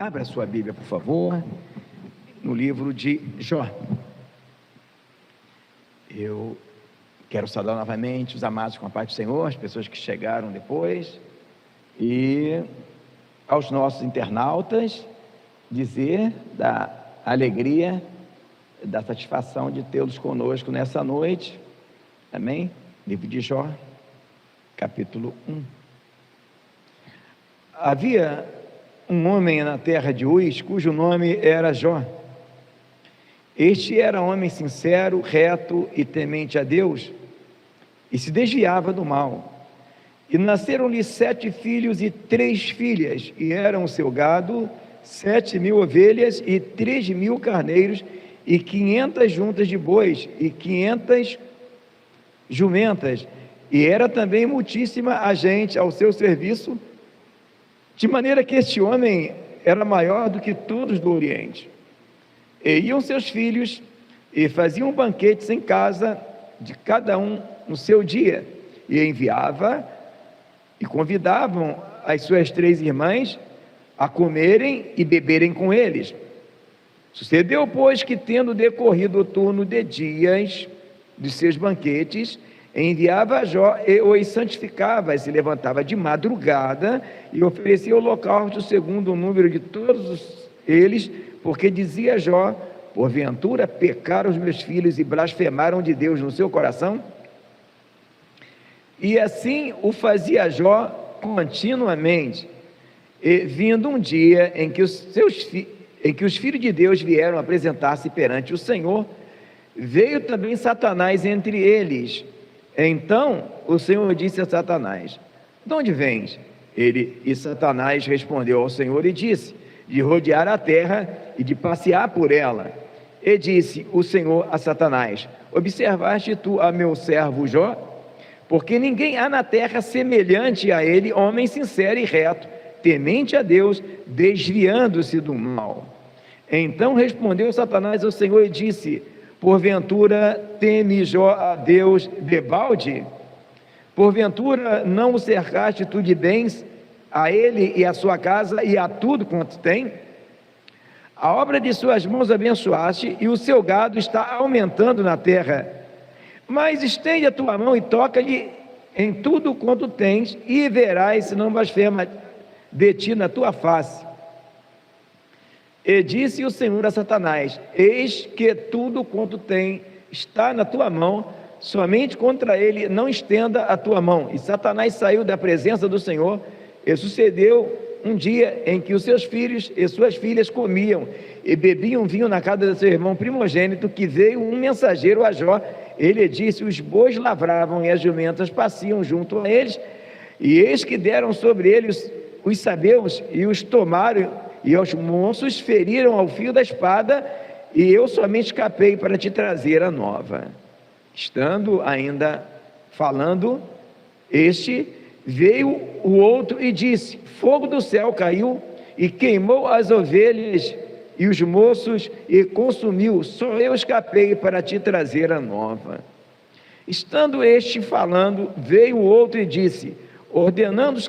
Abra sua Bíblia, por favor, no livro de Jó. Eu quero saudar novamente os amados com a paz do Senhor, as pessoas que chegaram depois, e aos nossos internautas, dizer da alegria, da satisfação de tê-los conosco nessa noite. Amém? Livro de Jó, capítulo 1. Havia um homem na terra de Uz, cujo nome era Jó. Este era homem sincero, reto e temente a Deus, e se desviava do mal. E nasceram-lhe 7 filhos e 3 filhas, e eram o seu gado 7.000 ovelhas e 3.000 carneiros, e 500 juntas de bois, e 500 jumentas, e era também muitíssima a gente ao seu serviço, de maneira que este homem era maior do que todos do Oriente. E iam seus filhos e faziam banquetes em casa de cada um no seu dia, e enviava e convidavam as suas 3 irmãs a comerem e beberem com eles. Sucedeu, pois, que tendo decorrido o turno de dias de seus banquetes, enviava a Jó e os santificava, e se levantava de madrugada e oferecia o holocausto segundo o número de todos eles, porque dizia Jó: porventura pecaram os meus filhos e blasfemaram de Deus no seu coração? E assim o fazia Jó continuamente. E vindo um dia em que os filhos de Deus vieram apresentar-se perante o Senhor, veio também Satanás entre eles. Então o Senhor disse a Satanás: de onde vens? E Satanás respondeu ao Senhor e disse: de rodear a terra e de passear por ela. E disse o Senhor a Satanás: observaste tu a meu servo Jó? Porque ninguém há na terra semelhante a ele, homem sincero e reto, temente a Deus, desviando-se do mal. Então respondeu Satanás ao Senhor e disse: porventura teme Jó a Deus debalde? Porventura não o cercaste tu de bens, a ele e a sua casa e a tudo quanto tem? A obra de suas mãos abençoaste, e o seu gado está aumentando na terra. Mas estende a tua mão e toca-lhe em tudo quanto tens, e verás se não blasfema de ti na tua face. E disse o Senhor a Satanás: eis que tudo quanto tem está na tua mão, somente contra ele não estenda a tua mão. E Satanás saiu da presença do Senhor. E sucedeu um dia em que os seus filhos e suas filhas comiam e bebiam vinho na casa do seu irmão primogênito, que veio um mensageiro a Jó. Ele disse: os bois lavravam e as jumentas passeam junto a eles, e eis que deram sobre eles os sabeus e os tomaram, e aos moços feriram ao fio da espada, e eu somente escapei para te trazer a nova. Estando ainda falando, veio o outro e disse: fogo do céu caiu e queimou as ovelhas e os moços e consumiu, só eu escapei para te trazer a nova. Estando este falando, veio o outro e disse: ordenando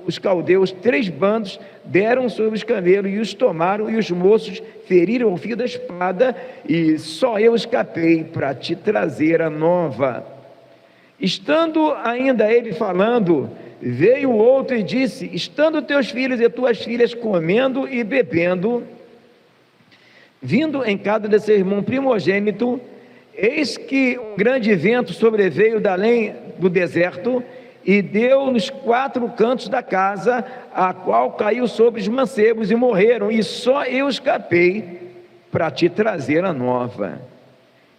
os caldeus 3 bandos, deram sobre os camelos e os tomaram, e os moços feriram o fio da espada, e só eu escapei para te trazer a nova. Estando ainda ele falando, veio o outro e disse: estando teus filhos e tuas filhas comendo e bebendo, vindo em casa de seu irmão primogênito, eis que um grande vento sobreveio da além do deserto, e deu nos 4 cantos da casa, a qual caiu sobre os mancebos e morreram, e só eu escapei para te trazer a nova.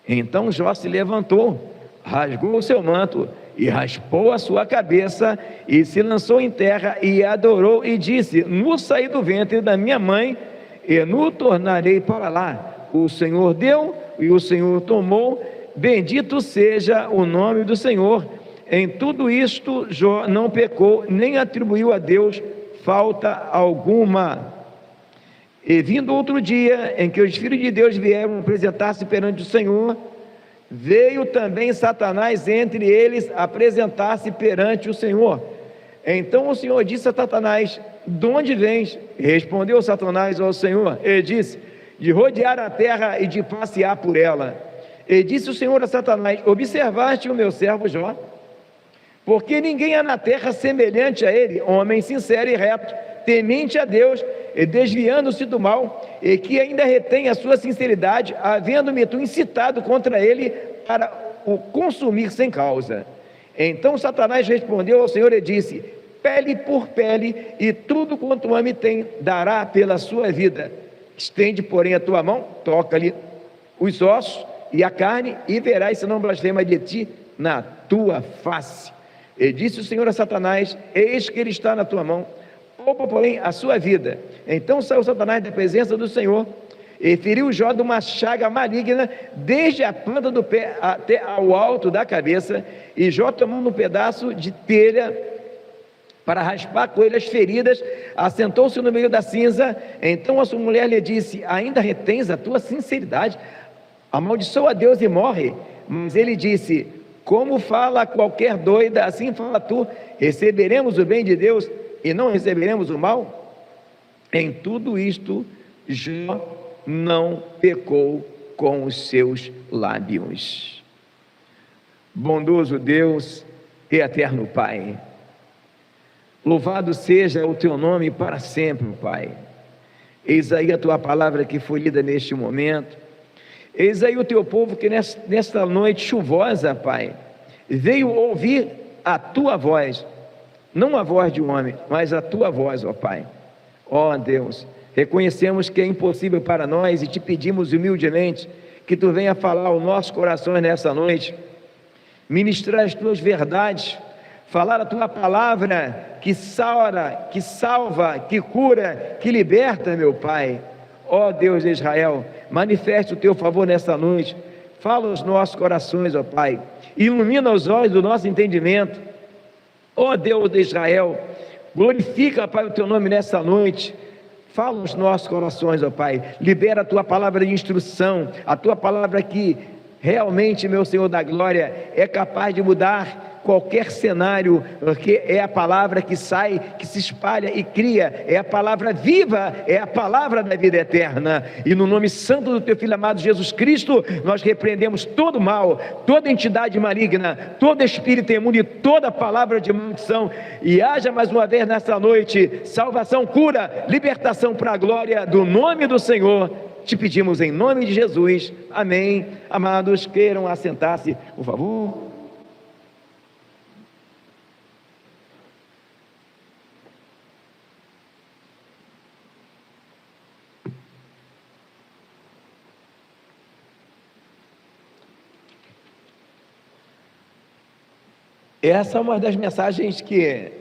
Então Jó se levantou, rasgou o seu manto e raspou a sua cabeça, e se lançou em terra e adorou, e disse: nu saí do ventre da minha mãe, e nu tornarei para lá. O Senhor deu e o Senhor tomou, bendito seja o nome do Senhor. Em tudo isto Jó não pecou, nem atribuiu a Deus falta alguma. E vindo outro dia em que os filhos de Deus vieram apresentar-se perante o Senhor, veio também Satanás entre eles apresentar-se perante o Senhor. Então o Senhor disse a Satanás: de onde vens? Respondeu Satanás ao Senhor, e disse, de rodear a terra e de passear por ela. E disse o Senhor a Satanás, observaste o meu servo Jó? Porque ninguém há na terra semelhante a ele, homem sincero e reto, temente a Deus, e desviando-se do mal, e que ainda retém a sua sinceridade, havendo-me tu incitado contra ele para o consumir sem causa. Então Satanás respondeu ao Senhor e disse, pele por pele, e tudo quanto o homem tem, dará pela sua vida. Estende, porém, a tua mão, toca-lhe os ossos e a carne, e verás se não blasfema de ti na tua face. E disse o Senhor a Satanás, eis que ele está na tua mão, poupa, porém, a sua vida. Então saiu Satanás da presença do Senhor, e feriu Jó de uma chaga maligna, desde a planta do pé até ao alto da cabeça, e Jó, tomando um pedaço de telha, para raspar com ele as feridas, assentou-se no meio da cinza. Então a sua mulher lhe disse, ainda retens a tua sinceridade? Amaldiçoa a Deus e morre. Mas ele disse, como fala qualquer doida, assim fala tu, receberemos o bem de Deus e não receberemos o mal? Em tudo isto, Jó não pecou com os seus lábios. Bondoso Deus e eterno Pai, louvado seja o teu nome para sempre, Pai. Eis aí a tua palavra que foi lida neste momento. Eis aí o teu povo que nesta noite chuvosa, Pai, veio ouvir a tua voz, não a voz de um homem, mas a tua voz, ó Pai. Ó Deus, reconhecemos que é impossível para nós e te pedimos humildemente que tu venha falar aos nossos corações nessa noite, ministrar as tuas verdades, falar a tua palavra que salva, que cura, que liberta, meu Pai. Ó Deus de Israel, manifeste o teu favor nesta noite, fala aos nossos corações, ó Pai, ilumina os olhos do nosso entendimento. Ó Deus de Israel, glorifica, Pai, o teu nome nesta noite, fala aos nossos corações, ó Pai, libera a tua palavra de instrução, a tua palavra que realmente, meu Senhor da glória, é capaz de mudar qualquer cenário, porque é a palavra que sai, que se espalha e cria, é a palavra viva, é a palavra da vida eterna. E no nome santo do teu Filho amado Jesus Cristo, nós repreendemos todo mal, toda entidade maligna, todo espírito imundo e toda palavra de maldição, e haja mais uma vez nessa noite salvação, cura, libertação para a glória do nome do Senhor. Te pedimos em nome de Jesus, amém. Amados, queiram assentar-se, por favor. Essa é uma das mensagens que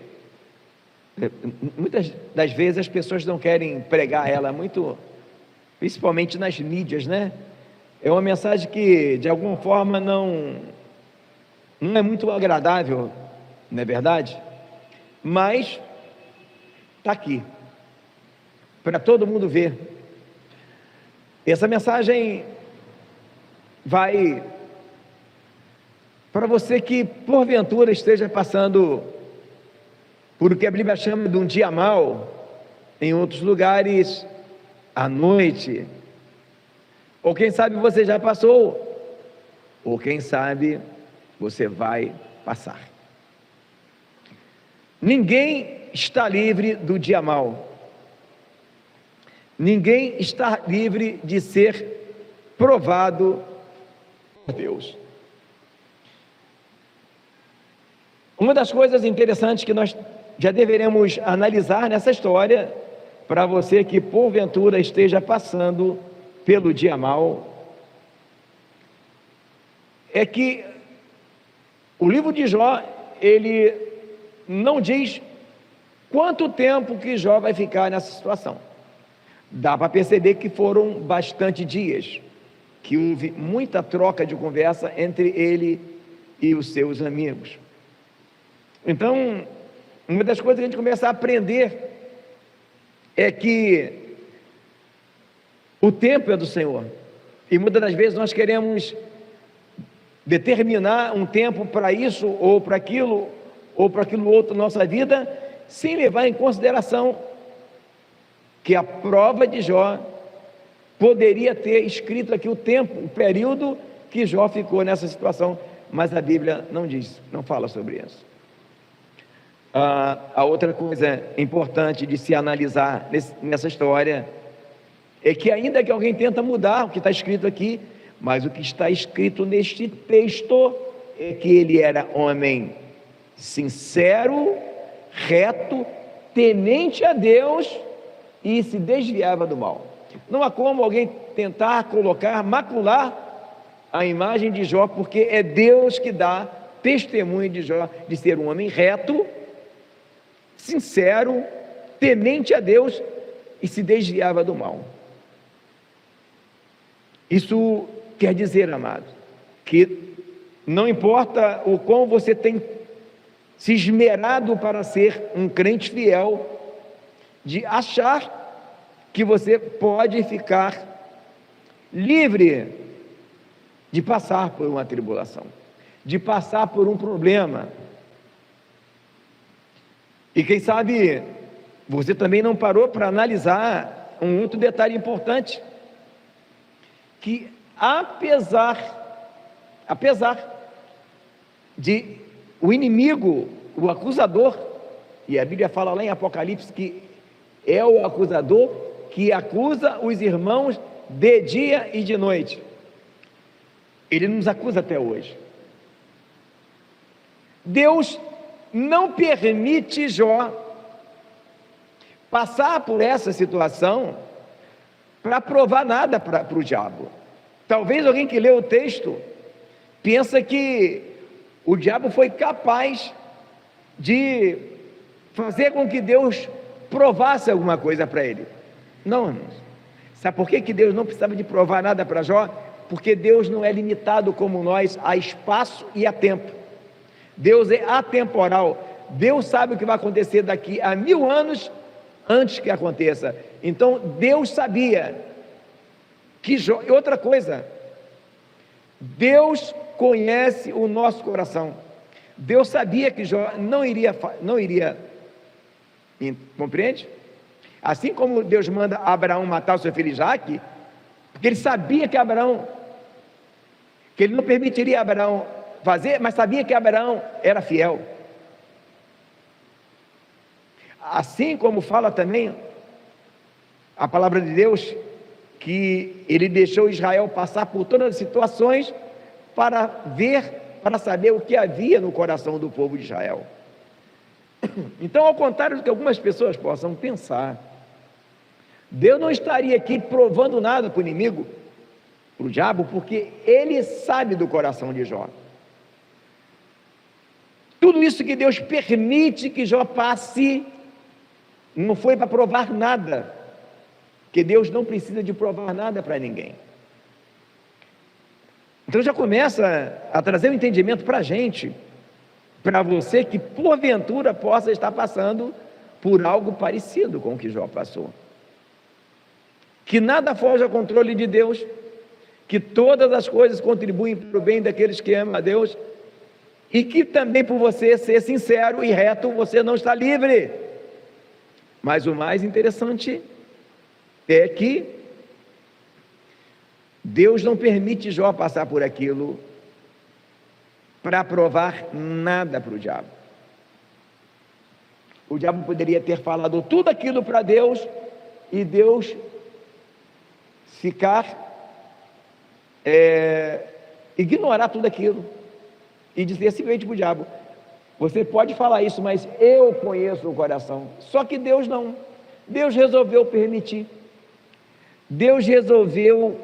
muitas das vezes as pessoas não querem pregar ela muito, principalmente nas mídias, né? É uma mensagem que de alguma forma não é muito agradável, não é verdade? Mas está aqui, para todo mundo ver. Essa mensagem vai para você que porventura esteja passando por o que a Bíblia chama de um dia mau, em outros lugares, à noite, ou quem sabe você já passou, ou quem sabe você vai passar. Ninguém está livre do dia mau, ninguém está livre de ser provado por Deus. Uma das coisas interessantes que nós já deveremos analisar nessa história, para você que porventura esteja passando pelo dia mau, é que o livro de Jó, ele não diz quanto tempo que Jó vai ficar nessa situação. Dá para perceber que foram bastante dias, que houve muita troca de conversa entre ele e os seus amigos. Então, uma das coisas que a gente começa a aprender é que o tempo é do Senhor, e muitas das vezes nós queremos determinar um tempo para isso, ou para aquilo outro na nossa vida, sem levar em consideração que a prova de Jó poderia ter escrito aqui o tempo, o período que Jó ficou nessa situação, mas a Bíblia não diz, não fala sobre isso. A outra coisa importante de se analisar nessa história é que, ainda que alguém tenta mudar o que está escrito aqui, mas o que está escrito neste texto é que ele era homem sincero, reto, temente a Deus e se desviava do mal. Não há como alguém tentar macular a imagem de Jó, porque é Deus que dá testemunho de Jó de ser um homem reto, sincero, temente a Deus e se desviava do mal. Isso quer dizer, amado, que não importa o quão você tem se esmerado para ser um crente fiel, de achar que você pode ficar livre de passar por uma tribulação, de passar por um problema. E quem sabe você também não parou para analisar um outro detalhe importante, que apesar de o inimigo, o acusador, e a Bíblia fala lá em Apocalipse que é o acusador que acusa os irmãos de dia e de noite, ele nos acusa até hoje. Deus não permite Jó passar por essa situação para provar nada para o diabo. Talvez alguém que lê o texto pensa que o diabo foi capaz de fazer com que Deus provasse alguma coisa para ele. Não, irmãos. Sabe por que Deus não precisava de provar nada para Jó? Porque Deus não é limitado como nós a espaço e a tempo. Deus é atemporal. Deus sabe o que vai acontecer daqui a 1000 anos antes que aconteça. Então Deus sabia que Jó... E outra coisa, Deus conhece o nosso coração. Deus sabia que Jó não iria, compreende? Assim como Deus manda Abraão matar o seu filho Isaque, porque ele sabia que ele não permitiria Abraão fazer, mas sabia que Abraão era fiel. Assim como fala também a palavra de Deus, que ele deixou Israel passar por todas as situações para saber o que havia no coração do povo de Israel. Então, ao contrário do que algumas pessoas possam pensar, Deus não estaria aqui provando nada para o inimigo, para o diabo, porque ele sabe do coração de Jó. Tudo isso que Deus permite que Jó passe, não foi para provar nada, porque Deus não precisa de provar nada para ninguém. Então já começa a trazer um entendimento para a gente, para você que porventura possa estar passando por algo parecido com o que Jó passou. Que nada foge ao controle de Deus, que todas as coisas contribuem para o bem daqueles que amam a Deus, e que também por você ser sincero e reto, você não está livre. Mas o mais interessante é que Deus não permite Jó passar por aquilo para provar nada para o diabo. O diabo poderia ter falado tudo aquilo para Deus e Deus ignorar tudo aquilo e dizer simplesmente para o diabo: você pode falar isso, mas eu conheço o coração. Só que Deus não. Deus resolveu permitir. Deus resolveu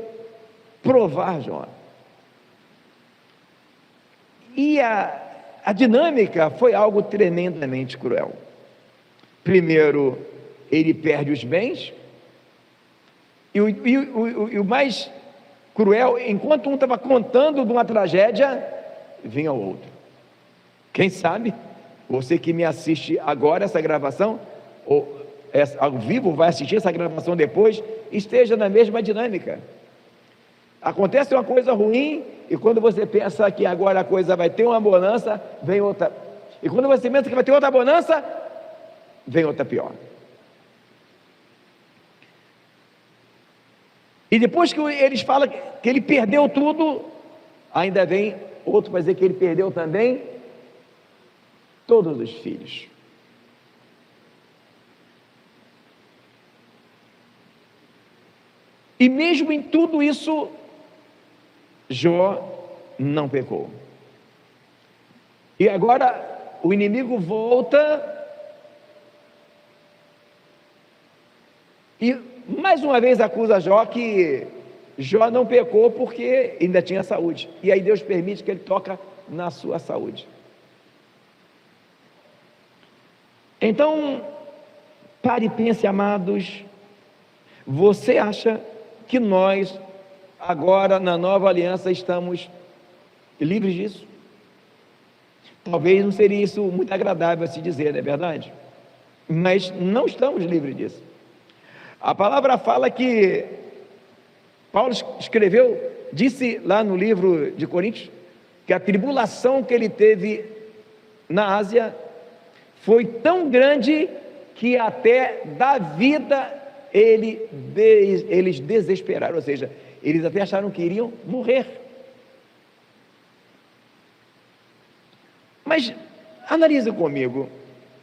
provar Jó. E a dinâmica foi algo tremendamente cruel. Primeiro, ele perde os bens, e o mais cruel, enquanto um estava contando de uma tragédia, vinha o outro. Quem sabe, você que me assiste agora essa gravação, ou ao vivo, vai assistir essa gravação depois, esteja na mesma dinâmica. Acontece uma coisa ruim, e quando você pensa que agora a coisa vai ter uma bonança, vem outra. E quando você pensa que vai ter outra bonança, vem outra pior. E depois que eles falam que ele perdeu tudo, ainda vem outro para dizer que ele perdeu também todos os filhos. E mesmo em tudo isso, Jó não pecou. E agora o inimigo volta e mais uma vez acusa Jó que Jó não pecou porque ainda tinha saúde. E aí Deus permite que ele toque na sua saúde. Então, pare e pense, amados, você acha que nós, agora na nova aliança, estamos livres disso? Talvez não seria isso muito agradável a se dizer, não é verdade? Mas não estamos livres disso. A palavra fala que Paulo escreveu, disse lá no livro de Coríntios, que a tribulação que ele teve na Ásia foi tão grande que até da vida eles desesperaram, ou seja, eles até acharam que iriam morrer. Mas analisa comigo,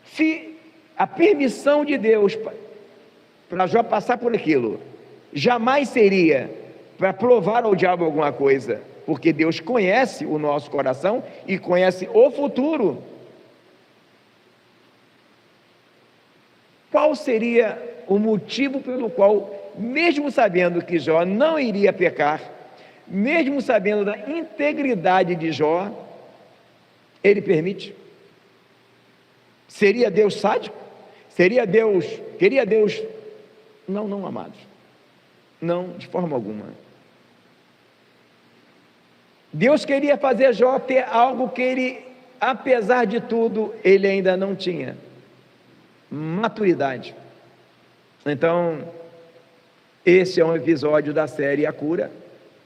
se a permissão de Deus para Jó passar por aquilo jamais seria para provar ao diabo alguma coisa, porque Deus conhece o nosso coração e conhece o futuro, qual seria o motivo pelo qual, mesmo sabendo que Jó não iria pecar, mesmo sabendo da integridade de Jó, ele permite? Seria Deus sádico? Queria Deus? Não, amados, não, de forma alguma. Deus queria fazer Jó ter algo que ele, apesar de tudo, ele ainda não tinha: maturidade. Então, esse é um episódio da série A Cura.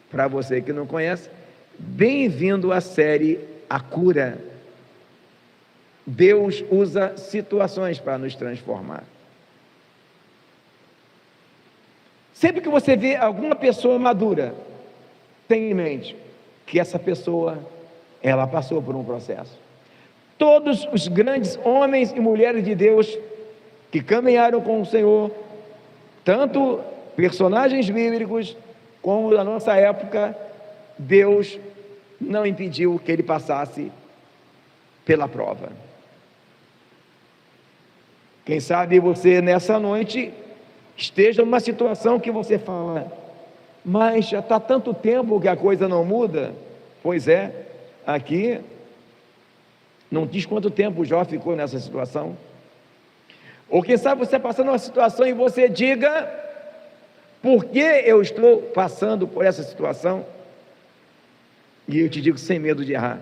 Para você que não conhece, bem-vindo à série A Cura. Deus usa situações para nos transformar. Sempre que você vê alguma pessoa madura, tenha em mente que essa pessoa, ela passou por um processo. Todos os grandes homens e mulheres de Deus que caminharam com o Senhor, tanto personagens bíblicos como da nossa época, Deus não impediu que ele passasse pela prova. Quem sabe você nessa noite esteja numa situação que você fala: mas já está tanto tempo que a coisa não muda. Pois é, aqui não diz quanto tempo Jó ficou nessa situação. Ou quem sabe você passando uma situação e você diga: por que eu estou passando por essa situação? E eu te digo sem medo de errar,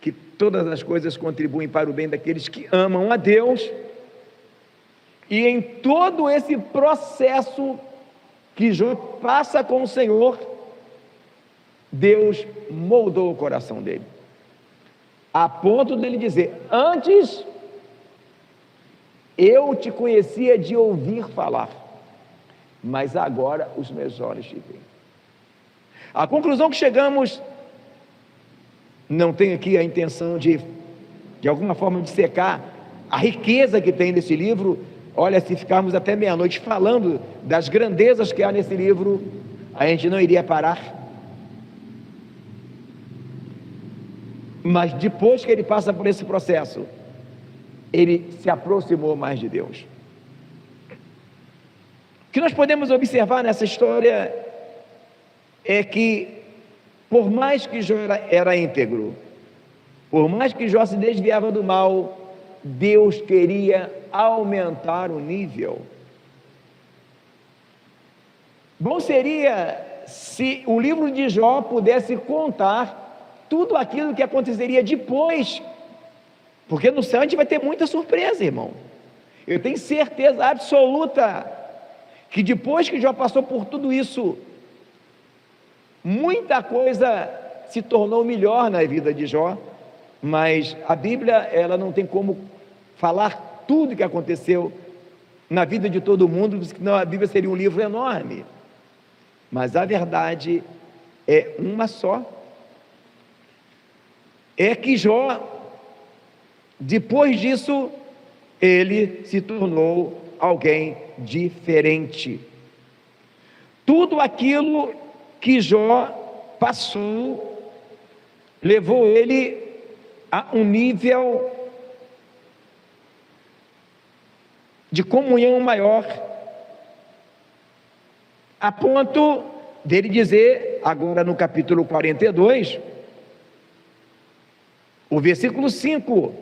que todas as coisas contribuem para o bem daqueles que amam a Deus. E em todo esse processo que Jó passa com o Senhor, Deus moldou o coração dele, a ponto dele dizer: antes eu te conhecia de ouvir falar, mas agora os meus olhos te veem. A conclusão que chegamos, não tenho aqui a intenção de alguma forma de secar a riqueza que tem nesse livro. Olha, se ficarmos até meia-noite falando das grandezas que há nesse livro, a gente não iria parar. Mas depois que ele passa por esse processo, ele se aproximou mais de Deus. O que nós podemos observar nessa história é que, por mais que Jó era íntegro, por mais que Jó se desviava do mal, Deus queria aumentar o nível. Bom seria se o livro de Jó pudesse contar tudo aquilo que aconteceria depois, porque no céu a gente vai ter muita surpresa, irmão. Eu tenho certeza absoluta que depois que Jó passou por tudo isso, muita coisa se tornou melhor na vida de Jó, mas a Bíblia, ela não tem como falar tudo o que aconteceu na vida de todo mundo, senão a Bíblia seria um livro enorme. mas a verdade é uma só. É que Jó, depois disso, ele se tornou alguém diferente. Tudo aquilo que Jó passou levou ele a um nível de comunhão maior, a ponto dele dizer, agora no capítulo 42, o versículo 5: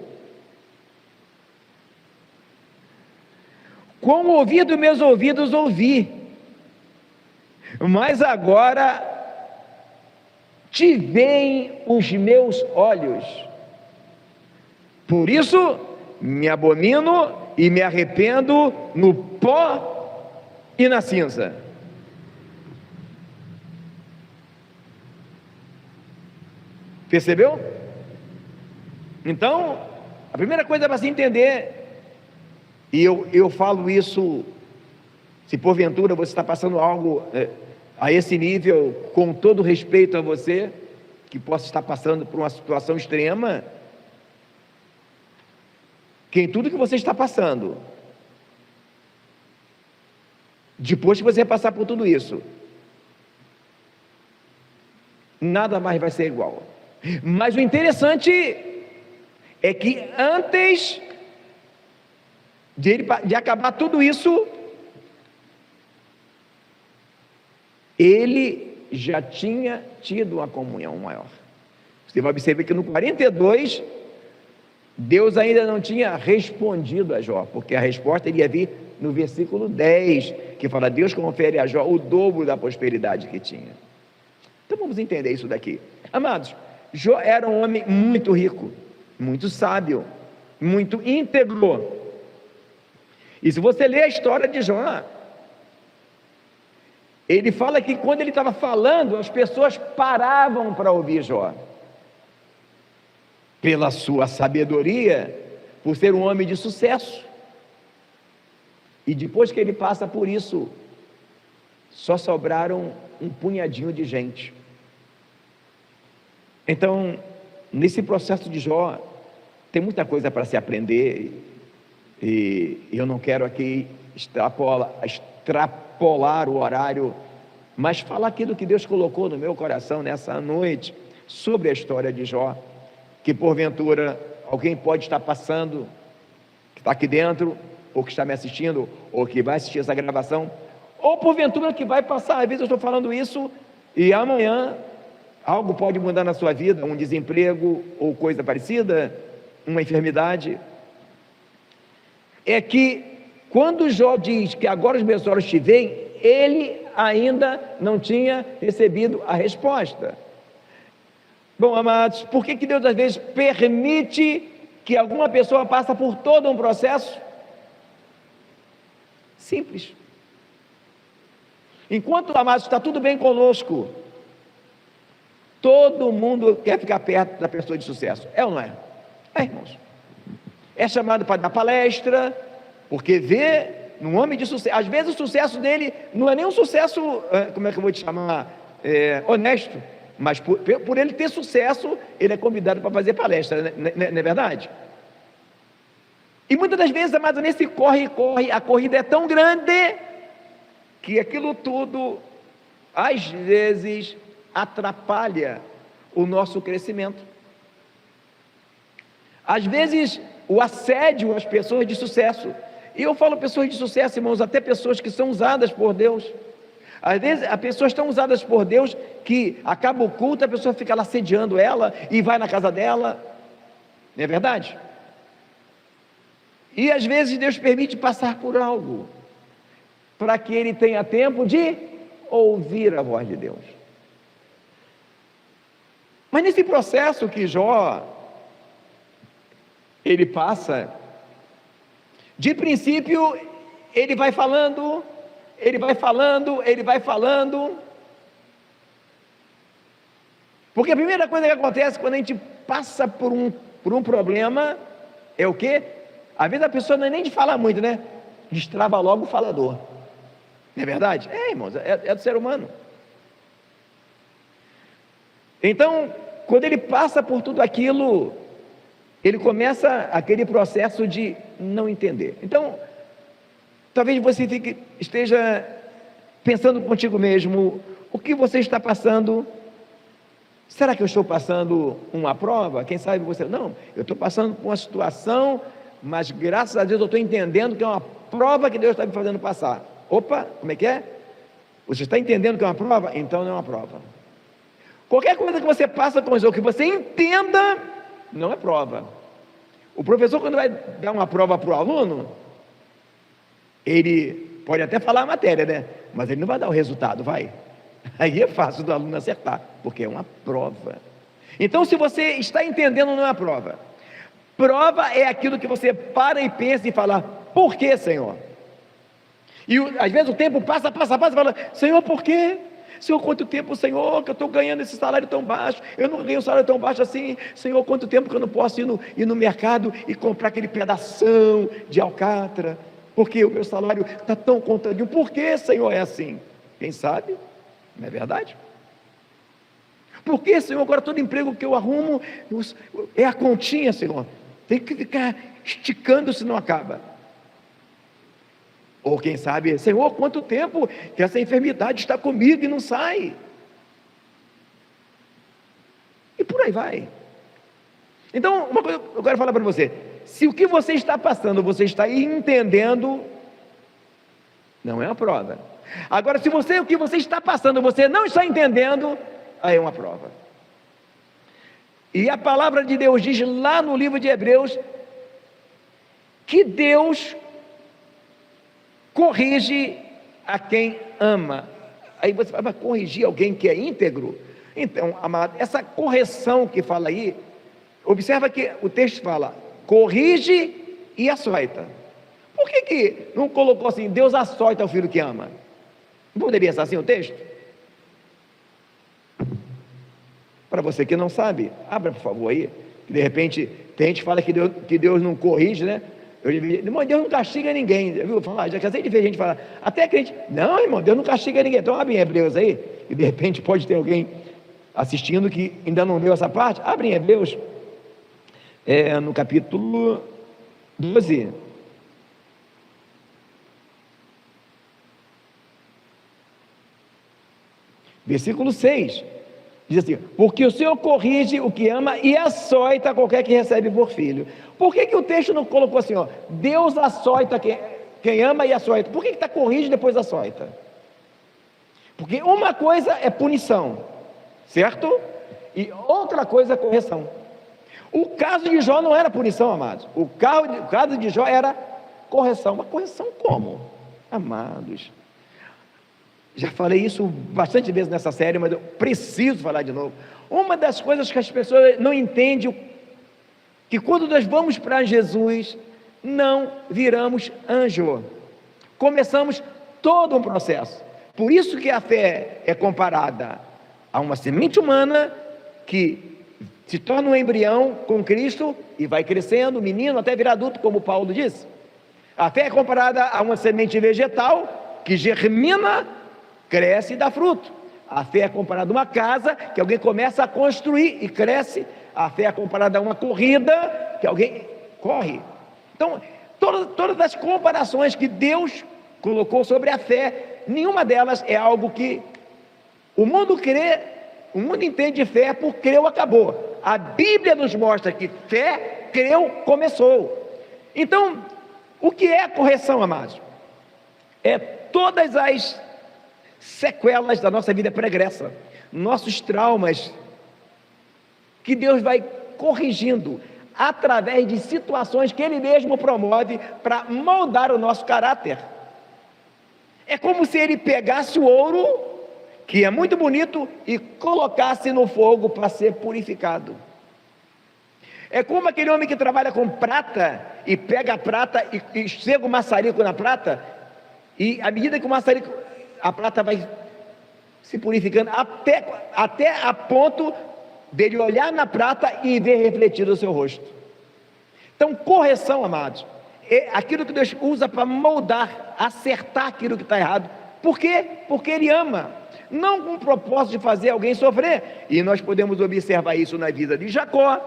com o ouvir dos meus ouvidos ouvi, mas agora te veem os meus olhos, por isso me abomino e me arrependo no pó e na cinza. Percebeu? Então, a primeira coisa para se entender, e eu falo isso, se porventura você está passando algo a esse nível, com todo respeito a você, que possa estar passando por uma situação extrema, que em tudo que você está passando, depois que você passar por tudo isso, nada mais vai ser igual. Mas o interessante é que antes de acabar tudo isso, ele já tinha tido uma comunhão maior. Você vai observar que no 42, Deus ainda não tinha respondido a Jó, porque a resposta iria vir no versículo 10, que fala: Deus confere a Jó o dobro da prosperidade que tinha. Então vamos entender isso daqui. Amados, Jó era um homem muito rico, muito sábio, muito íntegro. E se você ler a história de Jó, ele fala que quando ele estava falando, as pessoas paravam para ouvir Jó, pela sua sabedoria, por ser um homem de sucesso. E depois que ele passa por isso, só sobraram um punhadinho de gente. Então, nesse processo de Jó, tem muita coisa para se aprender, e eu não quero aqui extrapolar o horário, mas falar aquilo que Deus colocou no meu coração nessa noite, sobre a história de Jó, que porventura alguém pode estar passando, que está aqui dentro, ou que está me assistindo, ou que vai assistir essa gravação, ou porventura que vai passar. Às vezes eu estou falando isso e amanhã algo pode mudar na sua vida, um desemprego ou coisa parecida, uma enfermidade. É que quando Jó diz que agora os meus olhos te veem, ele ainda não tinha recebido a resposta. Bom, amados, por que Deus às vezes permite que alguma pessoa passe por todo um processo? Simples. Enquanto, amados, está tudo bem conosco, todo mundo quer ficar perto da pessoa de sucesso. É ou não é? É, irmãos. É chamado para dar palestra, porque vê num homem de sucesso. Às vezes o sucesso dele não é nem um sucesso, como é que eu vou te chamar, honesto, mas por ele ter sucesso, ele é convidado para fazer palestra, não é verdade? E muitas das vezes, amado, nesse corre-corre, a corrida é tão grande, que aquilo tudo, às vezes, atrapalha o nosso crescimento. Às vezes, o assédio às pessoas de sucesso, e eu falo pessoas de sucesso, irmãos, até pessoas que são usadas por Deus. Às vezes, as pessoas estão usadas por Deus, que acaba o culto, a pessoa fica lá assediando ela, e vai na casa dela, não é verdade? E às vezes Deus permite passar por algo, para que ele tenha tempo de ouvir a voz de Deus. Mas nesse processo que Jó, ele passa, de princípio, ele vai falando, porque a primeira coisa que acontece quando a gente passa por um problema, é o quê? Às vezes a pessoa não é nem de falar muito, né? Destrava logo o falador, não é verdade? É, irmãos, é do ser humano. Então, quando ele passa por tudo aquilo, ele começa aquele processo de não entender. Então, talvez você esteja pensando contigo mesmo: o que você está passando? Será que eu estou passando uma prova? Quem sabe você, não, eu estou passando por uma situação, mas graças a Deus eu estou entendendo que é uma prova que Deus está me fazendo passar. Opa, como é que é? Você está entendendo que é uma prova? Então não é uma prova. Qualquer coisa que você passa com isso, ou que você entenda, não é prova. O professor, quando vai dar uma prova para o aluno, ele pode até falar a matéria, né? Mas ele não vai dar o resultado, vai? Aí é fácil do aluno acertar, porque é uma prova. Então, se você está entendendo, não é uma prova. Prova é aquilo que você para e pensa e fala: por que, Senhor? E às vezes o tempo passa, e fala: Senhor, por quê? Senhor, quanto tempo, Senhor, que eu estou ganhando esse salário tão baixo? Eu não ganho um salário tão baixo assim. Senhor, quanto tempo que eu não posso ir no mercado e comprar aquele pedação de alcatra? Porque o meu salário está tão contadinho. Por que, Senhor, é assim? Quem sabe? Não é verdade? Por que, Senhor, agora todo emprego que eu arrumo é a continha, Senhor? Tem que ficar esticando se não acaba. Ou quem sabe: Senhor, quanto tempo que essa enfermidade está comigo e não sai? E por aí vai. Então, uma coisa eu quero falar para você: se o que você está passando, você está entendendo, não é uma prova. Agora, se o que você está passando, você não está entendendo, aí é uma prova. E a palavra de Deus diz lá no livro de Hebreus, que Deus corrige a quem ama. Aí você fala: mas corrigir alguém que é íntegro? Então, amado, essa correção que fala aí, observa que o texto fala: corrige e açoita. Por que não colocou assim: Deus açoita o filho que ama? Não poderia ser assim o texto? Para você que não sabe, abra por favor aí, que de repente tem gente que fala que Deus não corrige, né? Irmão, Deus não castiga ninguém, viu? Já cansei de ver gente falar, até crente: não, irmão, Deus não castiga ninguém. Então abre em Hebreus aí, e de repente pode ter alguém assistindo que ainda não leu essa parte. Abre em Hebreus, no capítulo 12. Versículo 6, diz assim: porque o Senhor corrige o que ama e açoita qualquer que recebe por filho. Por que o texto não colocou assim, ó, Deus açoita quem ama e açoita? Por que está corrige e depois açoita? Porque uma coisa é punição, certo? E outra coisa é correção. O caso de Jó não era punição, amados. O caso de Jó era correção. Mas correção como? Amados, já falei isso bastante vezes nessa série, mas eu preciso falar de novo. Uma das coisas que as pessoas não entendem, que quando nós vamos para Jesus, não viramos anjo. Começamos todo um processo. Por isso que a fé é comparada a uma semente humana que se torna um embrião com Cristo e vai crescendo, menino, até virar adulto, como Paulo disse. A fé é comparada a uma semente vegetal que germina, cresce e dá fruto. A fé é comparada a uma casa que alguém começa a construir e cresce. A fé é comparada a uma corrida que alguém corre. Então, todas as comparações que Deus colocou sobre a fé, nenhuma delas é algo que o mundo crê, o mundo entende de fé por creu, acabou. A Bíblia nos mostra que fé, creu, começou. Então, o que é a correção, amados? É todas as sequelas da nossa vida pregressa, nossos traumas, que Deus vai corrigindo através de situações que Ele mesmo promove para moldar o nosso caráter. É como se Ele pegasse o ouro, que é muito bonito, e colocasse no fogo para ser purificado. É como aquele homem que trabalha com prata e pega a prata e chega o maçarico na prata, e à medida que o maçarico, a prata vai se purificando até a ponto dele olhar na prata e ver refletido o seu rosto. Então, correção, amados, é aquilo que Deus usa para moldar, acertar aquilo que está errado. Por quê? Porque Ele ama. não com o propósito de fazer alguém sofrer. E nós podemos observar isso na vida de Jacó.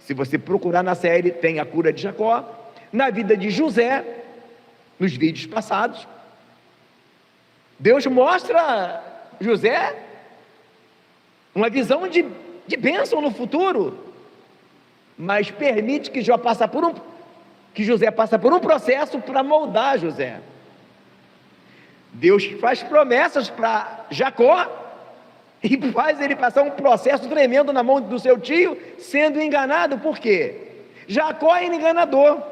Se você procurar na série, tem a cura de Jacó. Na vida de José, nos vídeos passados, Deus mostra a José uma visão de bênção no futuro, mas permite que José passe por um processo para moldar José. Deus faz promessas para Jacó e faz ele passar um processo tremendo na mão do seu tio, sendo enganado. Por quê? Jacó era enganador.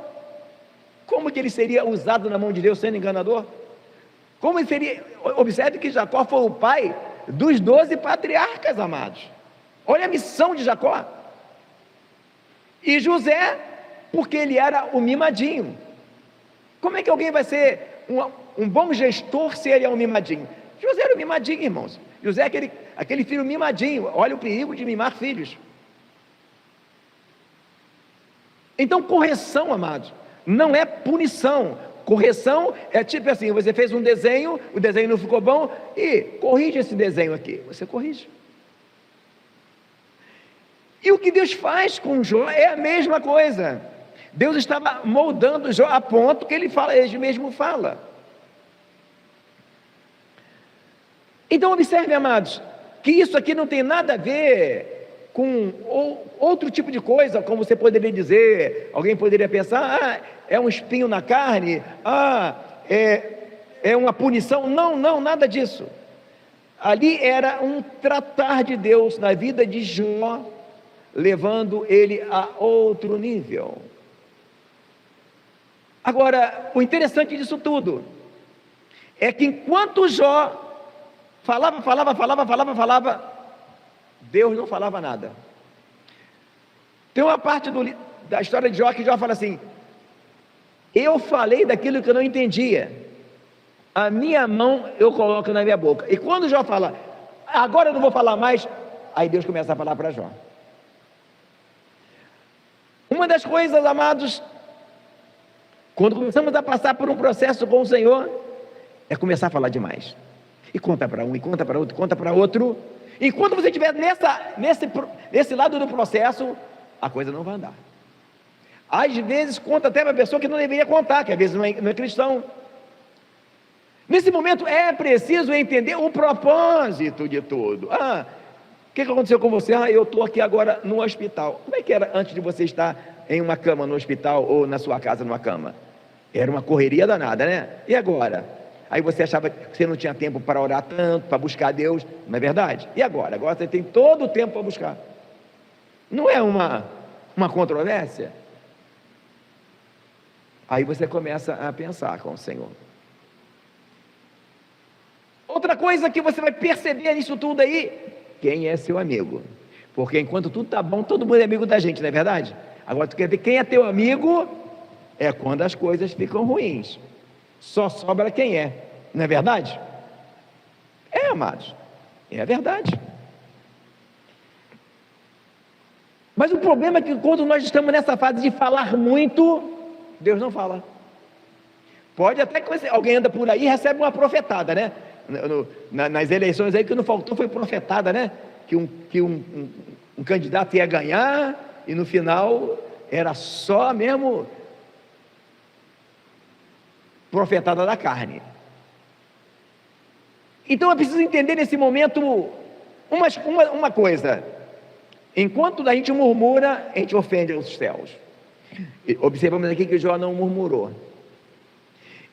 Como que ele seria usado na mão de Deus sendo enganador? Como ele seria? Observe que Jacó foi o pai dos 12 patriarcas, amados. Olha a missão de Jacó. E José, porque ele era o mimadinho. Como é que alguém vai ser um bom gestor se ele é um mimadinho? José era o mimadinho, irmãos. José é aquele filho mimadinho. Olha o perigo de mimar filhos. Então, correção, amados, não é punição. Correção é tipo assim: você fez um desenho, o desenho não ficou bom, e corrige esse desenho aqui. Você corrige. E o que Deus faz com Jó é a mesma coisa. Deus estava moldando Jó a ponto que ele mesmo fala. Então observe, amados, que isso aqui não tem nada a ver com outro tipo de coisa, como você poderia dizer. Alguém poderia pensar: é um espinho na carne, é uma punição. Não, nada disso. Ali era um tratar de Deus na vida de Jó, levando ele a outro nível. Agora, o interessante disso tudo é que enquanto Jó falava, Deus não falava nada. Tem uma parte da história de Jó que Jó fala assim: eu falei daquilo que eu não entendia, a minha mão eu coloco na minha boca. E quando Jó fala, agora eu não vou falar mais, aí Deus começa a falar para Jó. Uma das coisas, amados, quando começamos a passar por um processo com o Senhor, é começar a falar demais. E conta para um, e conta para outro, conta para outro. Enquanto você estiver nesse lado do processo, a coisa não vai andar. Às vezes conta até para a pessoa que não deveria contar, que às vezes não é cristão. Nesse momento é preciso entender o propósito de tudo. O que aconteceu com você? Eu estou aqui agora no hospital. Como é que era antes de você estar em uma cama no hospital ou na sua casa numa cama? Era uma correria danada, né? E agora? Aí você achava que você não tinha tempo para orar tanto, para buscar Deus, não é verdade? E agora? Agora você tem todo o tempo para buscar. Não é uma controvérsia? Aí você começa a pensar com o Senhor. Outra coisa que você vai perceber nisso tudo aí: quem é seu amigo? Porque enquanto tudo está bom, todo mundo é amigo da gente, não é verdade? Agora tu quer ver quem é teu amigo? É quando as coisas ficam ruins. Só sobra quem é, não é verdade? Amados, é a verdade. Mas o problema é que quando nós estamos nessa fase de falar muito, Deus não fala. Pode até que alguém anda por aí e recebe uma profetada, né? Nas eleições aí, que não faltou foi profetada, né? Que um candidato ia ganhar e no final era só mesmo profetada da carne. Então é preciso entender nesse momento uma coisa: enquanto a gente murmura, a gente ofende os céus. Observamos aqui que Jó não murmurou.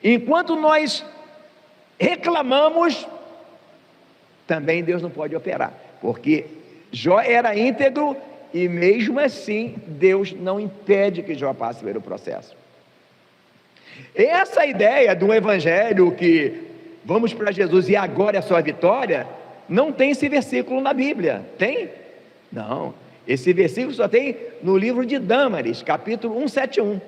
Enquanto nós reclamamos, também Deus não pode operar, porque Jó era íntegro e mesmo assim Deus não impede que Jó passe pelo processo. Essa ideia do evangelho que vamos para Jesus e agora é a sua vitória, não tem esse versículo na Bíblia. Tem? Não. Esse versículo só tem no livro de Dâmaris, capítulo 171.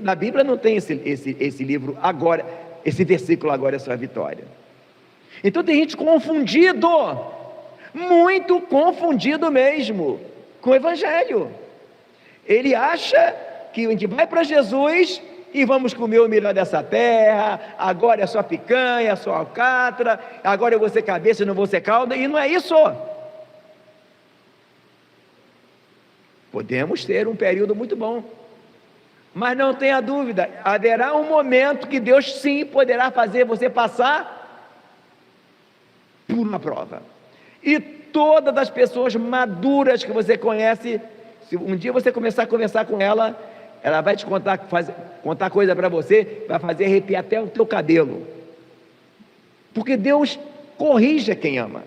Na Bíblia não tem esse livro agora, esse versículo agora é a sua vitória. Então tem gente confundido, muito confundido mesmo, com o evangelho. Ele acha que a gente vai para Jesus e vamos comer o melhor dessa terra, agora é só picanha, só alcatra, agora eu vou ser cabeça e não vou ser cauda, e não é isso. Podemos ter um período muito bom, mas não tenha dúvida, haverá um momento que Deus sim poderá fazer você passar por uma prova. E todas as pessoas maduras que você conhece, se um dia você começar a conversar com ela, ela vai te contar coisa para você, vai fazer arrepiar até o teu cabelo, porque Deus corrige quem ama,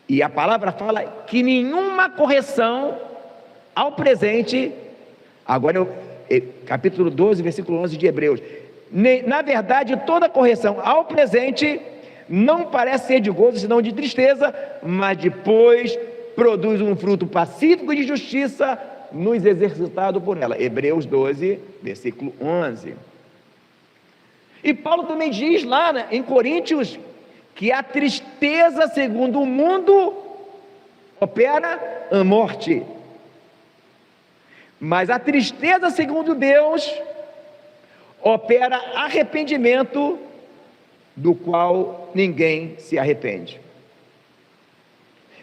e a palavra fala que nenhuma correção ao presente, agora capítulo 12, versículo 11 de Hebreus, na verdade toda correção ao presente não parece ser de gozo, senão de tristeza, mas depois produz um fruto pacífico de justiça nos exercitado por ela. Hebreus 12, versículo 11. E Paulo também diz lá, né, em Coríntios, que a tristeza segundo o mundo opera a morte, mas a tristeza segundo Deus opera arrependimento, do qual ninguém se arrepende.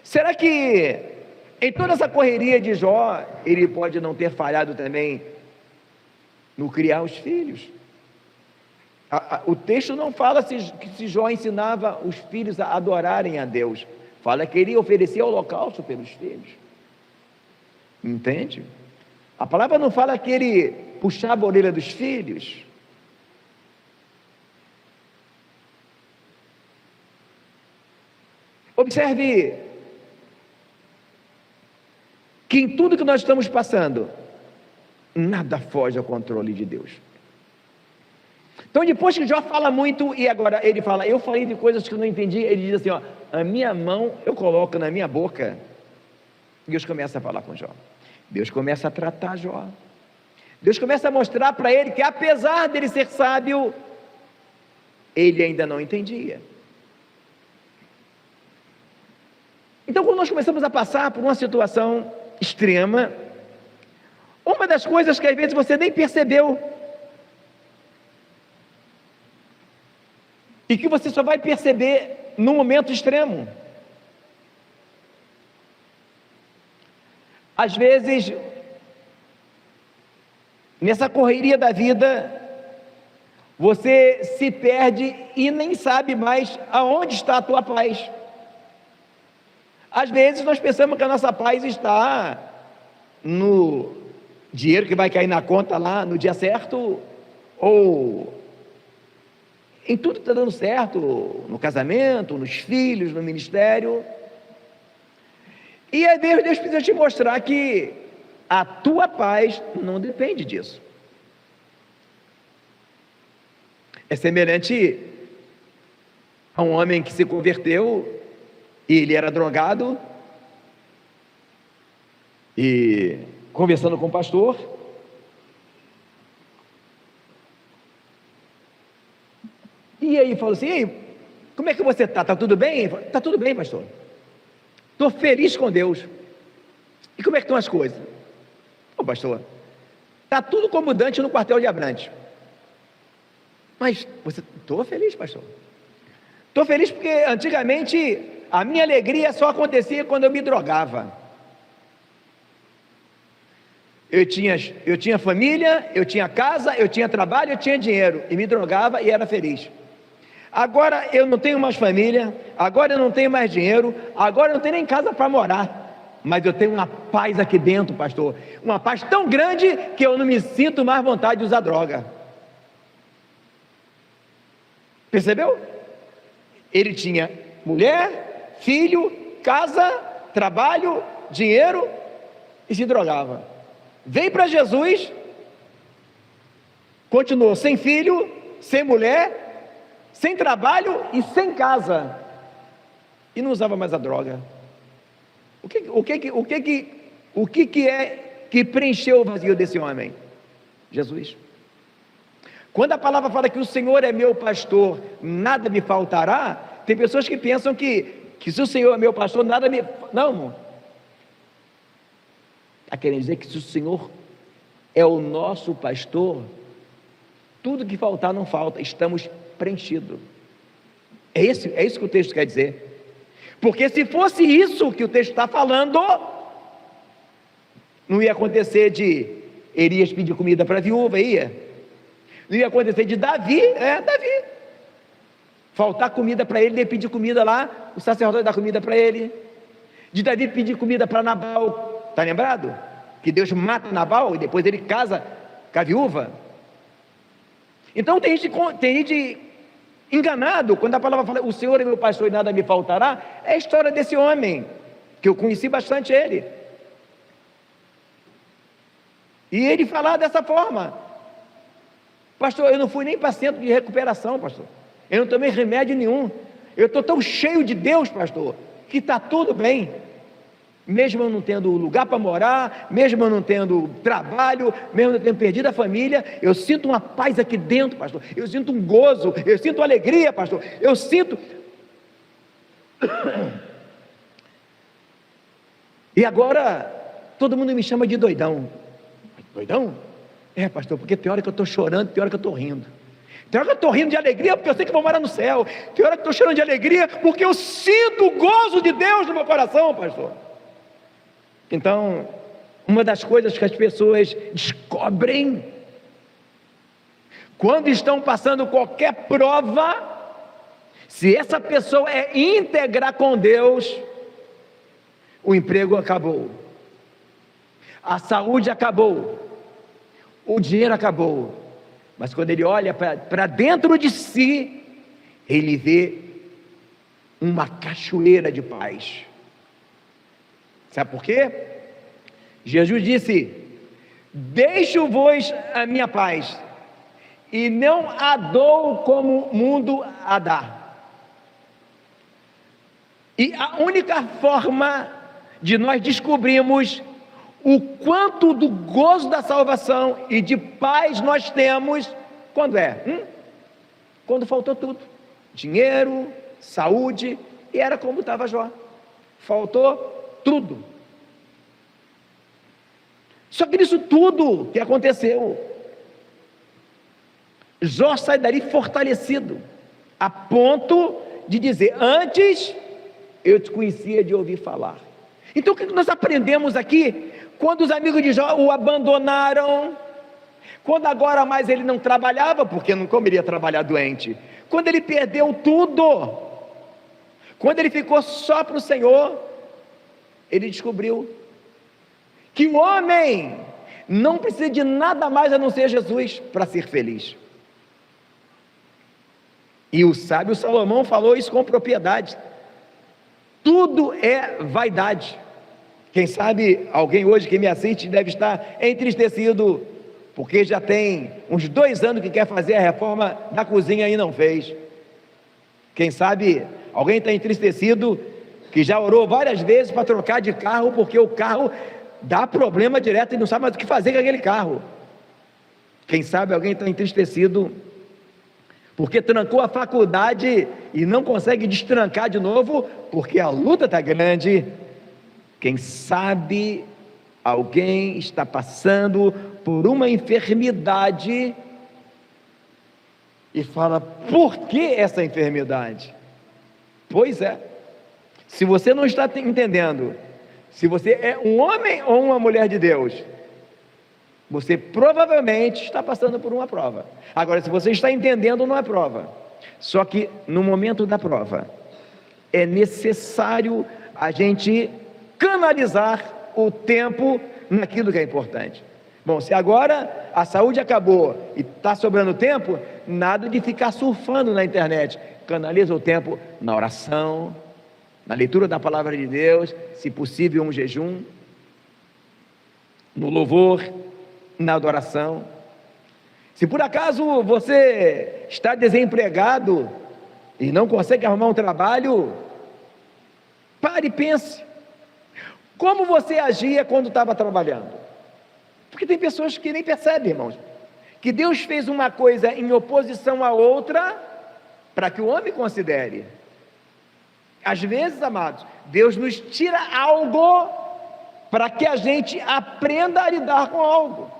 Será que em toda essa correria de Jó, ele pode não ter falhado também no criar os filhos? O texto não fala se Jó ensinava os filhos a adorarem a Deus, fala que ele oferecia holocausto pelos filhos, entende? A palavra não fala que ele puxava a orelha dos filhos. Observe que em tudo que nós estamos passando, nada foge ao controle de Deus. Então, depois que Jó fala muito, e agora ele fala, eu falei de coisas que eu não entendi, ele diz assim, ó, a minha mão eu coloco na minha boca. Deus começa a falar com Jó, Deus começa a tratar Jó, Deus começa a mostrar para ele que apesar dele ser sábio, ele ainda não entendia. Então, quando nós começamos a passar por uma situação extrema, uma das coisas que às vezes você nem percebeu, e que você só vai perceber no momento extremo, às vezes, nessa correria da vida, você se perde e nem sabe mais aonde está a tua paz. Às vezes nós pensamos que a nossa paz está no dinheiro que vai cair na conta lá no dia certo, ou em tudo que está dando certo, no casamento, nos filhos, no ministério. E às vezes Deus precisa te mostrar que a tua paz não depende disso. É semelhante a um homem que se converteu, e ele era drogado, e conversando com o pastor, e aí falou assim, ei, como é que você está? Está tudo bem? Está tudo bem, pastor, estou feliz com Deus. E como é que estão as coisas? Ô pastor, está tudo como Dante no quartel de Abrantes. Mas você, estou feliz, pastor, estou feliz porque antigamente a minha alegria só acontecia quando eu me drogava. Eu tinha família, eu tinha casa, eu tinha trabalho, eu tinha dinheiro, e me drogava e era feliz. Agora eu não tenho mais família, agora eu não tenho mais dinheiro, agora eu não tenho nem casa para morar, mas eu tenho uma paz aqui dentro, pastor, uma paz tão grande que eu não me sinto mais vontade de usar droga. Percebeu? Ele tinha mulher, filho, casa, trabalho, dinheiro, e se drogava. Veio para Jesus, continuou sem filho, sem mulher, sem trabalho e sem casa, e não usava mais a droga. O que é que preencheu o vazio desse homem? Jesus. Quando a palavra fala que o Senhor é meu pastor, nada me faltará, tem pessoas que pensam que se o Senhor é meu pastor, nada me... Não, está querendo dizer que se o Senhor é o nosso pastor, Tudo que faltar não falta, estamos preenchidos. É isso que o texto quer dizer. Porque se fosse isso que o texto está falando, não ia acontecer de Elias pedir comida para a viúva, não ia acontecer de Davi, faltar comida para ele, ele pedir comida lá, o sacerdote dá comida para ele, de Davi pedir comida para Nabal, está lembrado? Que Deus mata Nabal e depois ele casa com a viúva. Então tem gente enganado, quando a palavra fala, o Senhor é meu pastor e nada me faltará, é a história desse homem, que eu conheci bastante ele, e ele falava dessa forma: pastor, eu não fui nem para centro de recuperação, pastor, eu não tomei remédio nenhum, eu estou tão cheio de Deus, pastor, que está tudo bem, mesmo eu não tendo lugar para morar, mesmo eu não tendo trabalho, mesmo eu tendo perdido a família, eu sinto uma paz aqui dentro, pastor, eu sinto um gozo, eu sinto alegria, pastor, eu sinto. E agora todo mundo me chama de doidão. Doidão? É, pastor, porque tem hora que eu estou chorando, tem hora que eu estou rindo, tem hora que eu estou rindo de alegria porque eu sei que vou morar no céu, tem hora que eu estou chorando de alegria porque eu sinto o gozo de Deus no meu coração, pastor. Então, uma das coisas que as pessoas descobrem quando estão passando qualquer prova, se essa pessoa é íntegra com Deus, o emprego acabou, a saúde acabou, o dinheiro acabou, mas quando ele olha para dentro de si, ele vê uma cachoeira de paz. Sabe por quê? Jesus disse: deixo-vos a minha paz, e não a dou como o mundo a dá. E a única forma de nós descobrirmos o quanto do gozo da salvação e de paz nós temos, quando quando faltou tudo, dinheiro, saúde, e era como estava Jó, faltou tudo. Só que nisso tudo que aconteceu, Jó sai dali fortalecido, a ponto de dizer: antes eu te conhecia de ouvir falar. Então o que nós aprendemos aqui? Quando os amigos de Jó o abandonaram, quando agora mais ele não trabalhava, porque não comeria trabalhar doente, quando ele perdeu tudo, quando ele ficou só para o Senhor, ele descobriu que o homem não precisa de nada mais a não ser Jesus para ser feliz. E o sábio Salomão falou isso com propriedade: tudo é vaidade. Quem sabe alguém hoje que me assiste deve estar entristecido, porque já tem uns 2 anos que quer fazer a reforma da cozinha e não fez. Quem sabe alguém está entristecido, que já orou várias vezes para trocar de carro, porque o carro dá problema direto e não sabe mais o que fazer com aquele carro. Quem sabe alguém está entristecido, porque trancou a faculdade e não consegue destrancar de novo, porque a luta está grande. Quem sabe alguém está passando por uma enfermidade e fala: por que essa enfermidade? Pois é, se você não está entendendo, se você é um homem ou uma mulher de Deus, você provavelmente está passando por uma prova. Agora, se você está entendendo, não é prova. Só que no momento da prova, é necessário a gente canalizar o tempo naquilo que é importante. Bom, se agora a saúde acabou e está sobrando tempo, nada de ficar surfando na internet. Canaliza o tempo na oração, na leitura da palavra de Deus, se possível um jejum, no louvor, na adoração. Se por acaso você está desempregado e não consegue arrumar um trabalho, pare e pense: como você agia quando estava trabalhando? Porque tem pessoas que nem percebem, irmãos, que Deus fez uma coisa em oposição à outra para que o homem considere. Às vezes, amados, Deus nos tira algo para que a gente aprenda a lidar com algo.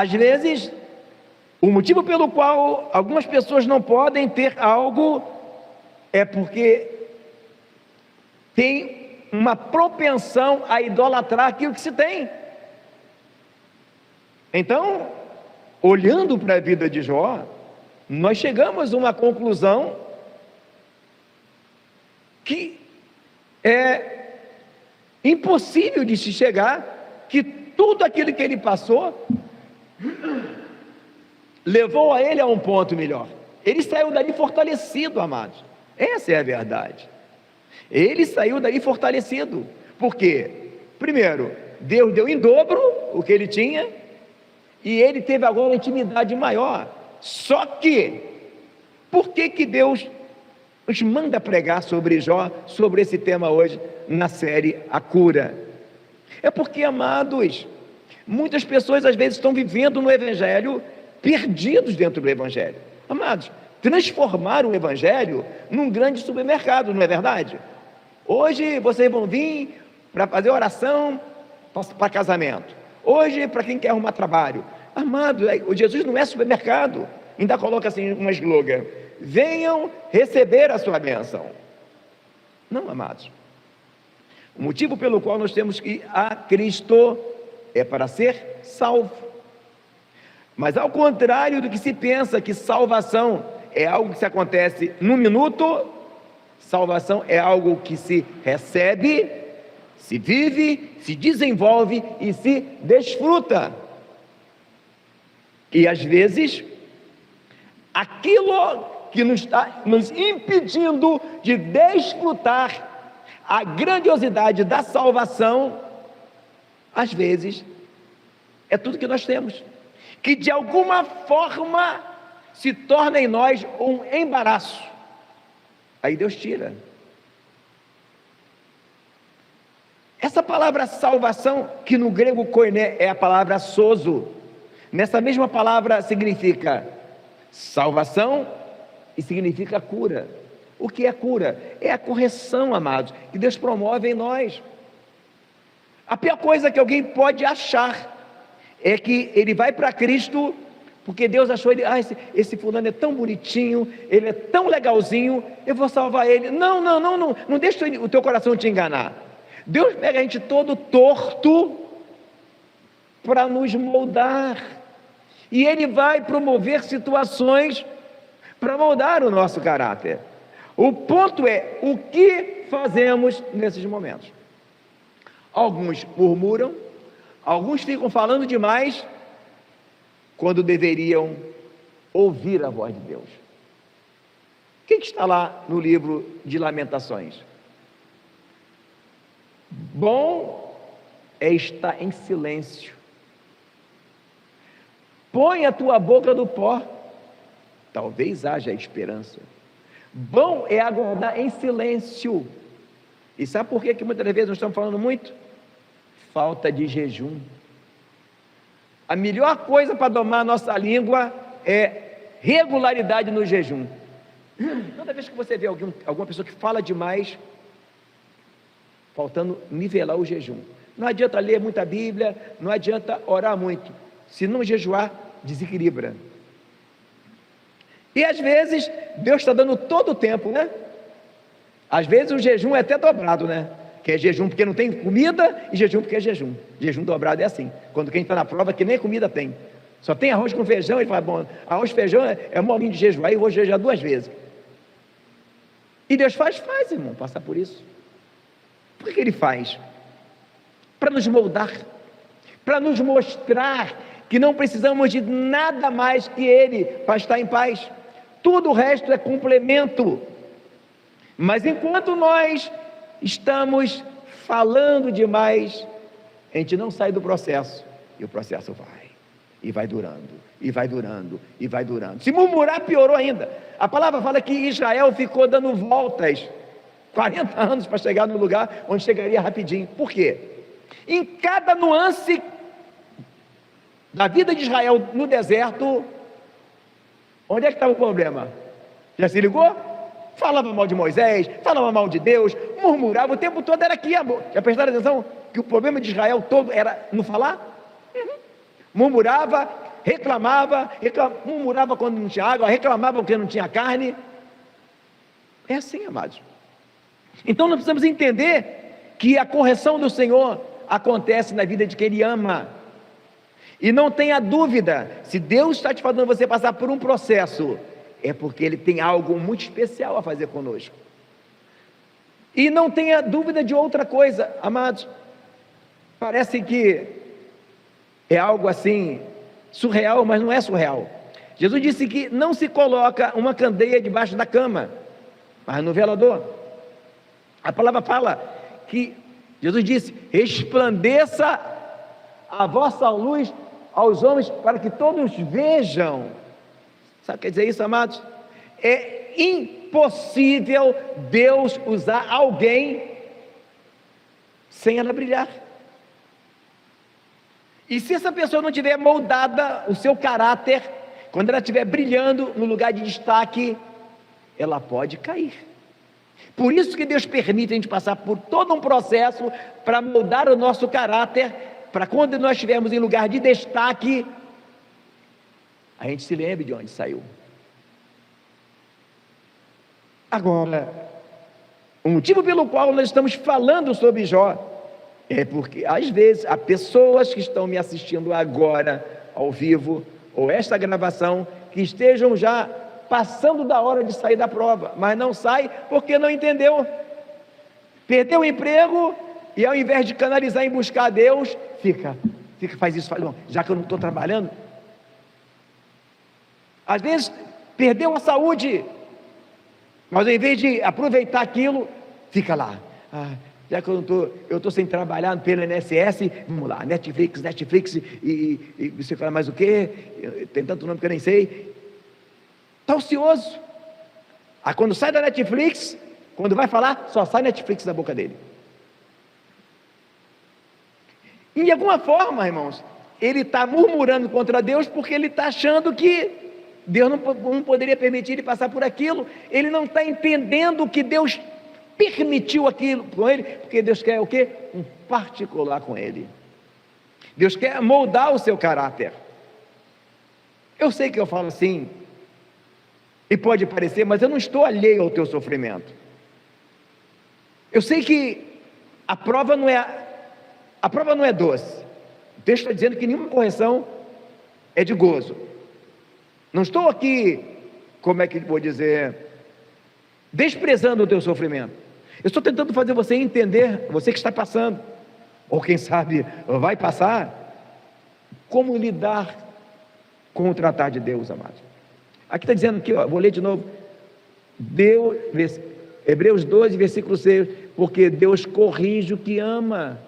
Às vezes, o motivo pelo qual algumas pessoas não podem ter algo é porque tem uma propensão a idolatrar aquilo que se tem. Então, olhando para a vida de Jó, nós chegamos a uma conclusão que é impossível de se chegar, que tudo aquilo que ele passou levou a ele a um ponto melhor. Ele saiu dali fortalecido, amados. Essa é a verdade. Ele saiu dali fortalecido. Por quê? Primeiro, Deus deu em dobro o que ele tinha, e ele teve agora uma intimidade maior. Só que, por que Deus nos manda pregar sobre Jó, sobre esse tema hoje, na série A Cura? É porque, amados, muitas pessoas às vezes estão vivendo no Evangelho, perdidos dentro do Evangelho. Amados, transformaram o Evangelho num grande supermercado, não é verdade? Hoje vocês vão vir para fazer oração para casamento. Hoje, para quem quer arrumar trabalho. Amado, o Jesus não é supermercado. Ainda coloca assim um slogan: venham receber a sua bênção. Não, amados. O motivo pelo qual nós temos que ir a Cristo é para ser salvo. Mas ao contrário do que se pensa, que salvação é algo que se acontece num minuto, salvação é algo que se recebe, se vive, se desenvolve e se desfruta. E às vezes, aquilo que nos está nos impedindo de desfrutar a grandiosidade da salvação, às vezes, é tudo que nós temos, que de alguma forma se torna em nós um embaraço. Aí Deus tira. Essa palavra salvação, que no grego koiné é a palavra sozo, nessa mesma palavra significa salvação e significa cura. O que é cura? É a correção, amados, que Deus promove em nós. A pior coisa que alguém pode achar é que ele vai para Cristo porque Deus achou ele, esse fulano é tão bonitinho, ele é tão legalzinho, eu vou salvar ele. Não deixa o teu coração te enganar. Deus pega a gente todo torto para nos moldar, e Ele vai promover situações para moldar o nosso caráter. O ponto é, o que fazemos nesses momentos? Alguns murmuram, alguns ficam falando demais, quando deveriam ouvir a voz de Deus. O que está lá no livro de Lamentações? Bom é estar em silêncio. Põe a tua boca no pó, talvez haja esperança. Bom é aguardar em silêncio. E sabe por que muitas vezes nós estamos falando muito? Falta de jejum. A melhor coisa para domar a nossa língua é regularidade no jejum. Toda vez que você vê alguma pessoa que fala demais, faltando nivelar o jejum. Não adianta ler muita Bíblia, não adianta orar muito. Se não jejuar, desequilibra. E às vezes, Deus está dando todo o tempo, né? Às vezes o jejum é até dobrado, né? Que é jejum porque não tem comida, e jejum porque é jejum. Jejum dobrado é assim, quando quem está na prova que nem comida tem, só tem arroz com feijão, ele fala, bom, arroz e feijão é molinho de jejum, aí eu vou jejuar 2 vezes. E Deus faz, irmão, passar por isso. Por que Ele faz? Para nos moldar, para nos mostrar que não precisamos de nada mais que Ele para estar em paz. Tudo o resto é complemento. Mas enquanto nós estamos falando demais, a gente não sai do processo, e o processo vai, e vai durando, e vai durando, e vai durando. Se murmurar, piorou ainda. A palavra fala que Israel ficou dando voltas 40 anos para chegar no lugar onde chegaria rapidinho. Por quê? Em cada nuance da vida de Israel no deserto, onde é que estava o problema? Já se ligou? Falava mal de Moisés, falava mal de Deus, murmurava o tempo todo, era aqui, amor. Já prestaram atenção que o problema de Israel todo era não falar? Murmurava, reclamava, murmurava quando não tinha água, reclamava porque não tinha carne. É assim, amados. Então nós precisamos entender que a correção do Senhor acontece na vida de quem Ele ama. E não tenha dúvida, se Deus está te fazendo você passar por um processo, é porque Ele tem algo muito especial a fazer conosco. E não tenha dúvida de outra coisa, amados. Parece que é algo assim surreal, mas não é surreal. Jesus disse que não se coloca uma candeia debaixo da cama, mas no velador. A palavra fala que Jesus disse: resplandeça a vossa luz aos homens para que todos vejam. Sabe o que quer dizer isso, amados? É impossível Deus usar alguém sem ela brilhar. E se essa pessoa não tiver moldada o seu caráter, quando ela estiver brilhando no lugar de destaque, ela pode cair. Por isso que Deus permite a gente passar por todo um processo para moldar o nosso caráter, para quando nós estivermos em lugar de destaque, a gente se lembre de onde saiu. Agora, o motivo pelo qual nós estamos falando sobre Jó é porque, às vezes, há pessoas que estão me assistindo agora, ao vivo, ou esta gravação, que estejam já passando da hora de sair da prova, mas não sai porque não entendeu. Perdeu o emprego e, ao invés de canalizar em buscar a Deus, faz isso, faz, já que eu não estou trabalhando. Às vezes, perdeu a saúde, mas ao invés de aproveitar aquilo, fica lá. Já que eu estou sem trabalhar pelo INSS, vamos lá, Netflix, e você fala mais o quê? Tem tanto nome que eu nem sei. Está ocioso. Aí quando sai da Netflix, quando vai falar, só sai Netflix da boca dele. E de alguma forma, irmãos, ele está murmurando contra Deus porque ele está achando que Deus não poderia permitir ele passar por aquilo. Ele não está entendendo que Deus permitiu aquilo com ele, porque Deus quer o quê? Um particular com ele. Deus quer moldar o seu caráter. Eu sei que eu falo assim, e pode parecer, mas eu não estou alheio ao teu sofrimento. Eu sei que a prova não é doce. O texto está dizendo que nenhuma correção é de gozo. Não estou aqui, como é que vou dizer, desprezando o teu sofrimento. Eu estou tentando fazer você entender, você que está passando, ou quem sabe vai passar, como lidar com o tratar de Deus, amados. Aqui está dizendo aqui, vou ler de novo, Hebreus 12, versículo 6, porque Deus corrige o que ama,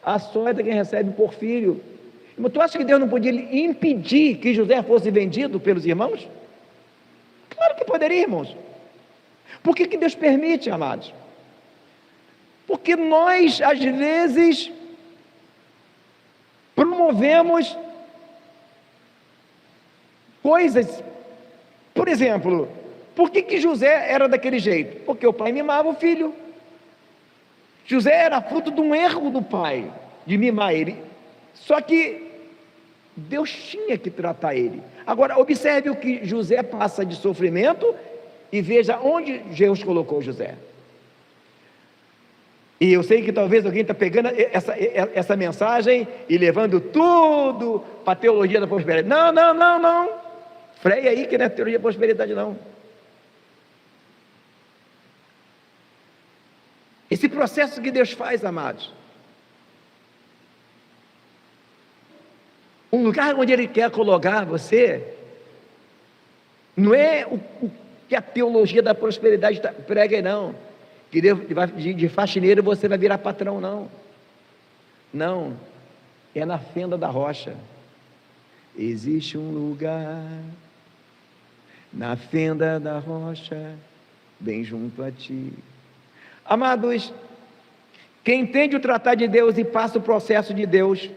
a sorte é quem recebe por filho. Mas tu acha que Deus não podia impedir que José fosse vendido pelos irmãos? Claro que poderia, irmãos. Por que Deus permite, amados? Porque nós, às vezes, promovemos coisas. Por exemplo, por que José era daquele jeito? Porque o pai mimava o filho. José era fruto de um erro do pai, de mimar ele. Só que Deus tinha que tratar ele. Agora, observe o que José passa de sofrimento e veja onde Deus colocou José. E eu sei que talvez alguém está pegando essa mensagem e levando tudo para a teologia da prosperidade. Não. Freia aí que não é teologia da prosperidade, não. Esse processo que Deus faz, amados, um lugar onde Ele quer colocar você, não é o que a teologia da prosperidade prega, não, que de faxineiro você vai virar patrão, não, é na fenda da rocha. Existe um lugar na fenda da rocha, bem junto a ti. Amados, quem entende o tratar de Deus e passa o processo de Deus,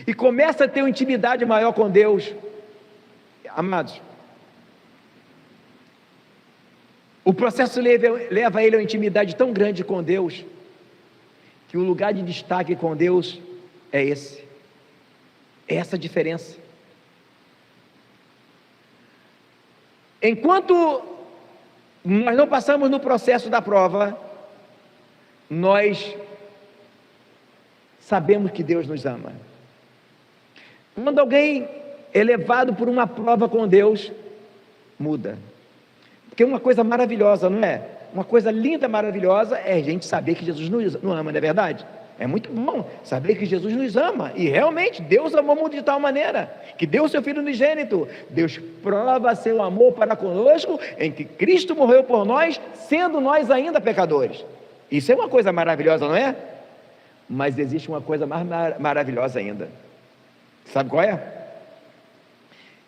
e começa a ter uma intimidade maior com Deus, amados, o processo leva ele a uma intimidade tão grande com Deus, que o lugar de destaque com Deus é esse. É essa a diferença. Enquanto nós não passamos no processo da prova, nós sabemos que Deus nos ama. Quando alguém é levado por uma prova com Deus, muda. Porque uma coisa maravilhosa, não é? Uma coisa linda, maravilhosa, é a gente saber que Jesus nos ama, não é verdade? É muito bom saber que Jesus nos ama, e realmente Deus amou o mundo de tal maneira, que deu o seu Filho unigênito. Deus prova seu amor para conosco, em que Cristo morreu por nós, sendo nós ainda pecadores. Isso é uma coisa maravilhosa, não é? Mas existe uma coisa mais maravilhosa ainda. Sabe qual é?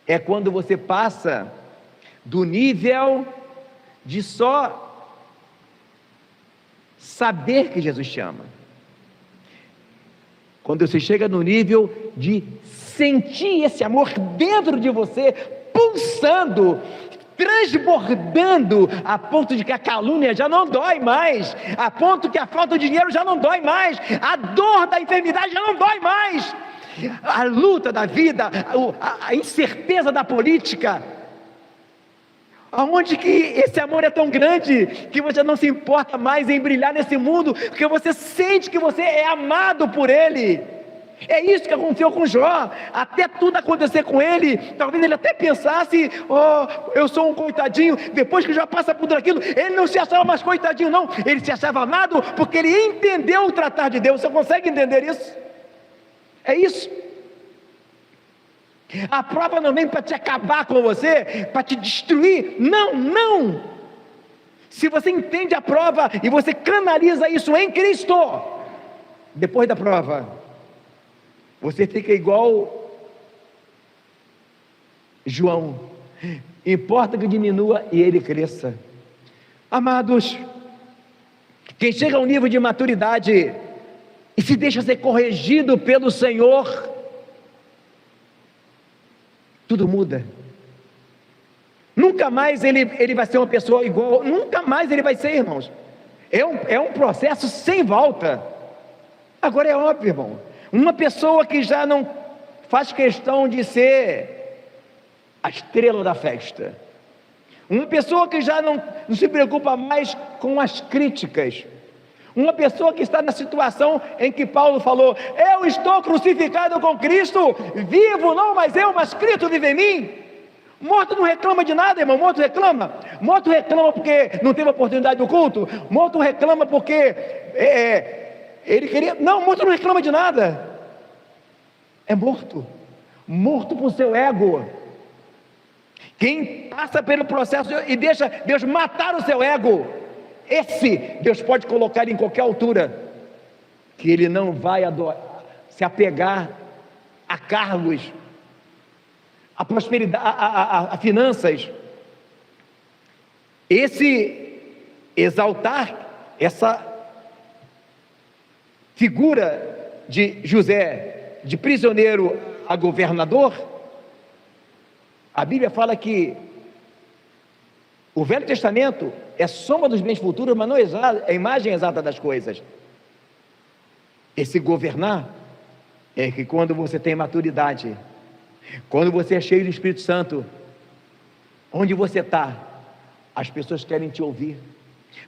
É quando você passa do nível de só saber que Jesus te ama. Quando você chega no nível de sentir esse amor dentro de você, pulsando, transbordando, a ponto de que a calúnia já não dói mais, a ponto que a falta de dinheiro já não dói mais, a dor da enfermidade já não dói mais, a luta da vida, a incerteza da política, aonde que esse amor é tão grande, que você não se importa mais em brilhar nesse mundo, porque você sente que você é amado por Ele. É isso que aconteceu com Jó, até tudo acontecer com ele, talvez ele até pensasse, eu sou um coitadinho. Depois que Jó passa por tudo aquilo, ele não se achava mais coitadinho não, ele se achava amado, porque ele entendeu o tratar de Deus. Você consegue entender isso? É isso. A prova não vem para te acabar com você, para te destruir, não. Se você entende a prova, e você canaliza isso em Cristo, depois da prova, você fica igual João, importa que diminua e ele cresça. Amados, quem chega a um nível de maturidade e se deixa ser corrigido pelo Senhor, tudo muda. Nunca mais ele vai ser uma pessoa igual, nunca mais ele vai ser, irmãos. É um processo sem volta. Agora é óbvio, irmão, uma pessoa que já não faz questão de ser a estrela da festa, uma pessoa que já não se preocupa mais com as críticas, uma pessoa que está na situação em que Paulo falou, eu estou crucificado com Cristo, vivo não mais eu, mas Cristo vive em mim. Morto não reclama de nada, irmão. Morto reclama porque não teve oportunidade do culto, morto reclama porque ele queria, não, morto não reclama de nada, é morto por seu ego. Quem passa pelo processo e deixa Deus matar o seu ego, esse Deus pode colocar em qualquer altura, que ele não vai se apegar a cargos, a prosperidade, a finanças. Esse exaltar essa figura de José, de prisioneiro a governador, a Bíblia fala que o Velho Testamento é soma dos bens futuros, mas não é a imagem exata das coisas. Esse governar é que quando você tem maturidade, quando você é cheio do Espírito Santo, onde você está, as pessoas querem te ouvir.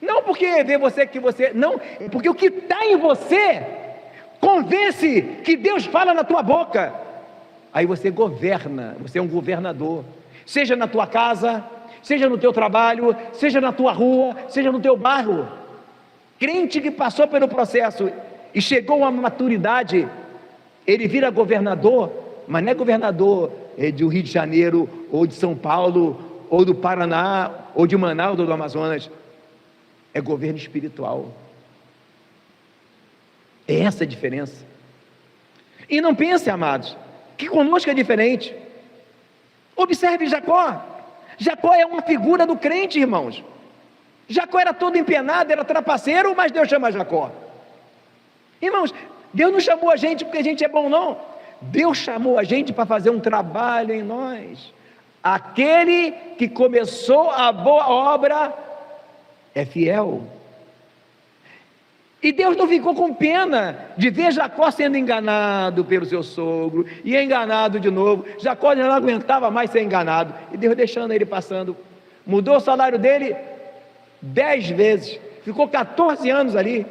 Não porque vê você que você... Não, é porque o que está em você convence que Deus fala na tua boca. Aí você governa, você é um governador. Seja na tua casa, seja no teu trabalho, seja na tua rua, seja no teu bairro. Crente que passou pelo processo e chegou a uma maturidade, ele vira governador, mas não é governador do Rio de Janeiro, ou de São Paulo, ou do Paraná, ou de Manaus, ou do Amazonas. É governo espiritual. É essa a diferença. E não pense, amados, que conosco é diferente. Observe Jacó. Jacó é uma figura do crente, irmãos. Jacó era todo empenado, era trapaceiro, mas Deus chama Jacó. Irmãos, Deus não chamou a gente porque a gente é bom, não. Deus chamou a gente para fazer um trabalho em nós. Aquele que começou a boa obra é fiel. E Deus não ficou com pena de ver Jacó sendo enganado pelo seu sogro, e enganado de novo. Jacó já não aguentava mais ser enganado, e Deus deixando ele passando. Mudou o salário dele 10 vezes, ficou 14 anos ali.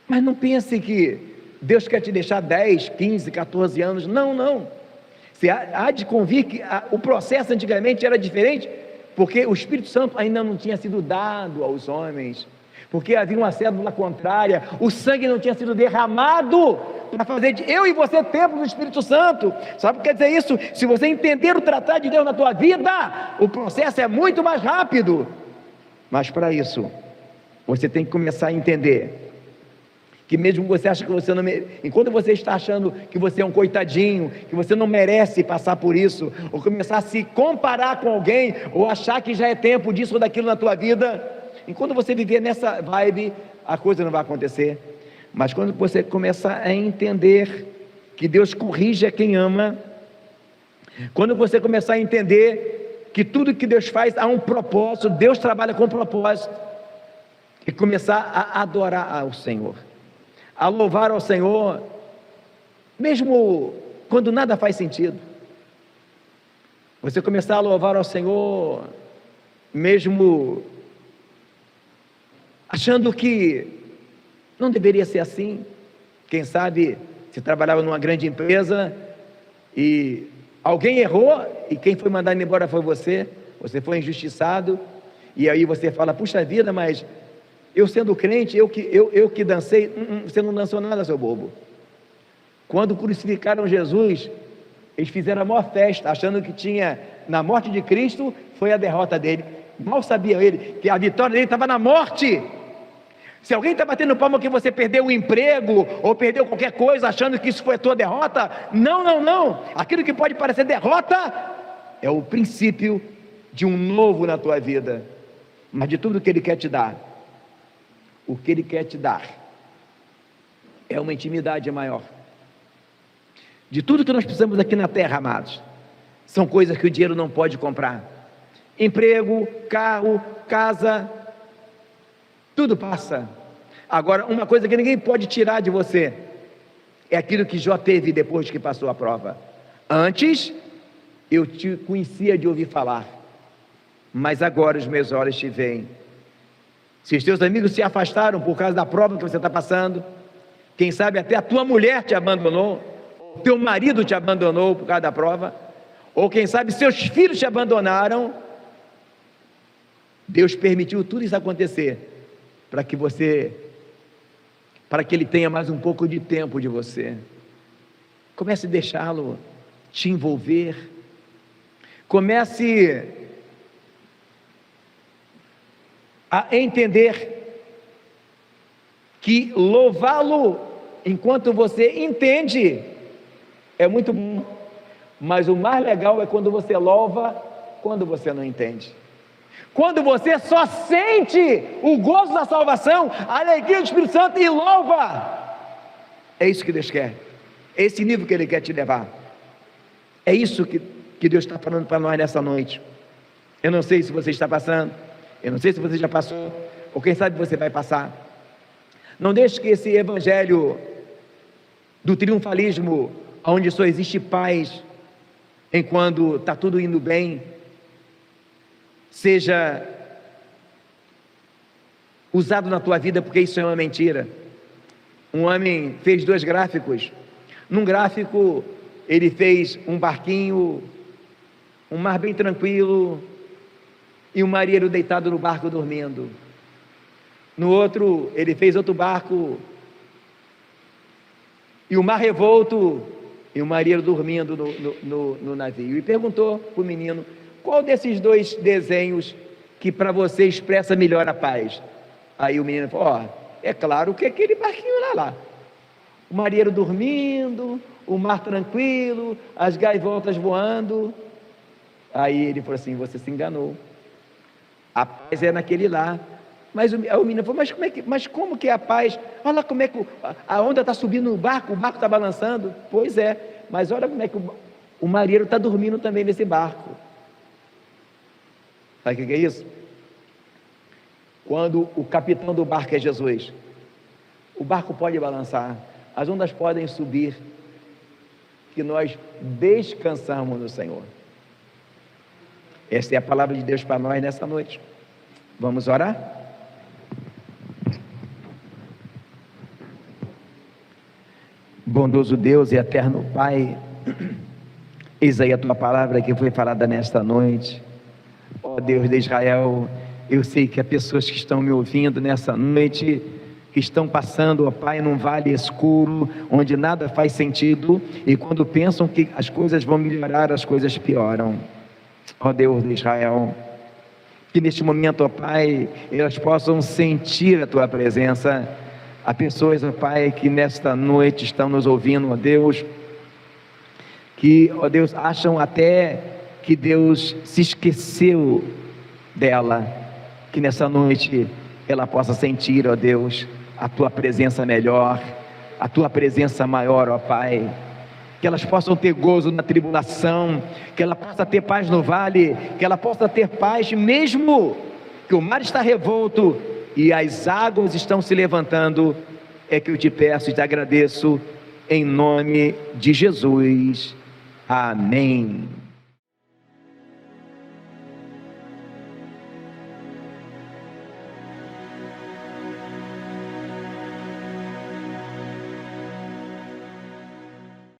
Mas não pense que Deus quer te deixar 10, 15, 14 anos. Não, não. Você há de convir que o processo antigamente era diferente, porque o Espírito Santo ainda não tinha sido dado aos homens, porque havia uma cédula contrária, o sangue não tinha sido derramado para fazer de eu e você templo do Espírito Santo. Sabe o que quer dizer isso? Se você entender o tratado de Deus na tua vida, o processo é muito mais rápido. Mas para isso, você tem que começar a entender que mesmo você acha que você não enquanto você está achando que você é um coitadinho, que você não merece passar por isso, ou começar a se comparar com alguém, ou achar que já é tempo disso ou daquilo na tua vida, enquanto você viver nessa vibe, a coisa não vai acontecer. Mas quando você começar a entender que Deus corrige a quem ama, quando você começar a entender que tudo que Deus faz há um propósito, Deus trabalha com propósito, e começar a adorar ao Senhor, a louvar ao Senhor, mesmo quando nada faz sentido. Você começar a louvar ao Senhor, mesmo achando que não deveria ser assim. Quem sabe você trabalhava numa grande empresa e alguém errou e quem foi mandado embora foi você foi injustiçado, e aí você fala, puxa vida, mas eu sendo crente, eu que dancei. Você não dançou nada, seu bobo. Quando crucificaram Jesus, eles fizeram a maior festa, achando que tinha, na morte de Cristo, foi a derrota dele. Mal sabia ele, que a vitória dele estava na morte. Se alguém está batendo palma que você perdeu o emprego, ou perdeu qualquer coisa, achando que isso foi a tua derrota, não, não, não. Aquilo que pode parecer derrota, é o princípio de um novo na tua vida. Mas de tudo que Ele quer te dar, o que Ele quer te dar é uma intimidade maior. De tudo que nós precisamos aqui na terra, amados, são coisas que o dinheiro não pode comprar. Emprego, carro, casa, tudo passa. Agora, uma coisa que ninguém pode tirar de você é aquilo que Jó teve depois que passou a prova. Antes eu te conhecia de ouvir falar, mas agora os meus olhos te veem. Se os teus amigos se afastaram por causa da prova que você está passando, quem sabe até a tua mulher te abandonou, teu marido te abandonou por causa da prova, ou quem sabe seus filhos te abandonaram, Deus permitiu tudo isso acontecer para que Ele tenha mais um pouco de tempo de você. Comece a deixá-lo te envolver, comece a entender que louvá-lo enquanto você entende é muito bom, mas o mais legal é quando você louva quando você não entende, quando você só sente o gozo da salvação, a alegria do Espírito Santo e louva. É isso que Deus quer, é esse nível que Ele quer te levar, é isso que Deus está falando para nós nessa noite. Eu não sei se você está passando, eu não sei se você já passou, ou quem sabe você vai passar. Não deixe que esse evangelho do triunfalismo, onde só existe paz enquanto está tudo indo bem, seja usado na tua vida, porque isso é uma mentira. Um homem fez 2 gráficos. Num gráfico ele fez um barquinho, um mar bem tranquilo, e um marinheiro deitado no barco dormindo. No outro, ele fez outro barco, e o mar revolto, e o marinheiro dormindo no navio. E perguntou para o menino, qual desses 2 desenhos que para você expressa melhor a paz? Aí o menino falou, é claro que é aquele barquinho lá. O marinheiro dormindo, o mar tranquilo, as gaivotas voando. Aí ele falou assim, você se enganou. A paz é naquele lá. Mas o menino falou, mas como que é a paz? Olha como é que a onda está subindo no barco, o barco está balançando. Pois é, mas olha como é que o marinheiro está dormindo também nesse barco. Sabe o que é isso? quando o capitão do barco é Jesus, o barco pode balançar, as ondas podem subir, que nós descansamos no Senhor. Essa é a palavra de Deus para nós nessa noite. Vamos orar? Bondoso Deus e eterno Pai, eis aí a tua palavra que foi falada nesta noite. Ó Deus de Israel, eu sei que há pessoas que estão me ouvindo nessa noite, que estão passando, ó Pai, num vale escuro, onde nada faz sentido, e quando pensam que as coisas vão melhorar, as coisas pioram. Ó Deus de Israel, que neste momento, ó Pai, elas possam sentir a tua presença. Há pessoas, ó Pai, que nesta noite estão nos ouvindo, ó Deus, que, ó Deus, acham até que Deus se esqueceu dela, que nessa noite ela possa sentir, ó Deus, a tua presença melhor, a tua presença maior, ó Pai, que elas possam ter gozo na tribulação, que ela possa ter paz no vale, que ela possa ter paz mesmo que o mar está revolto e as águas estão se levantando. É que eu te peço e te agradeço em nome de Jesus, amém.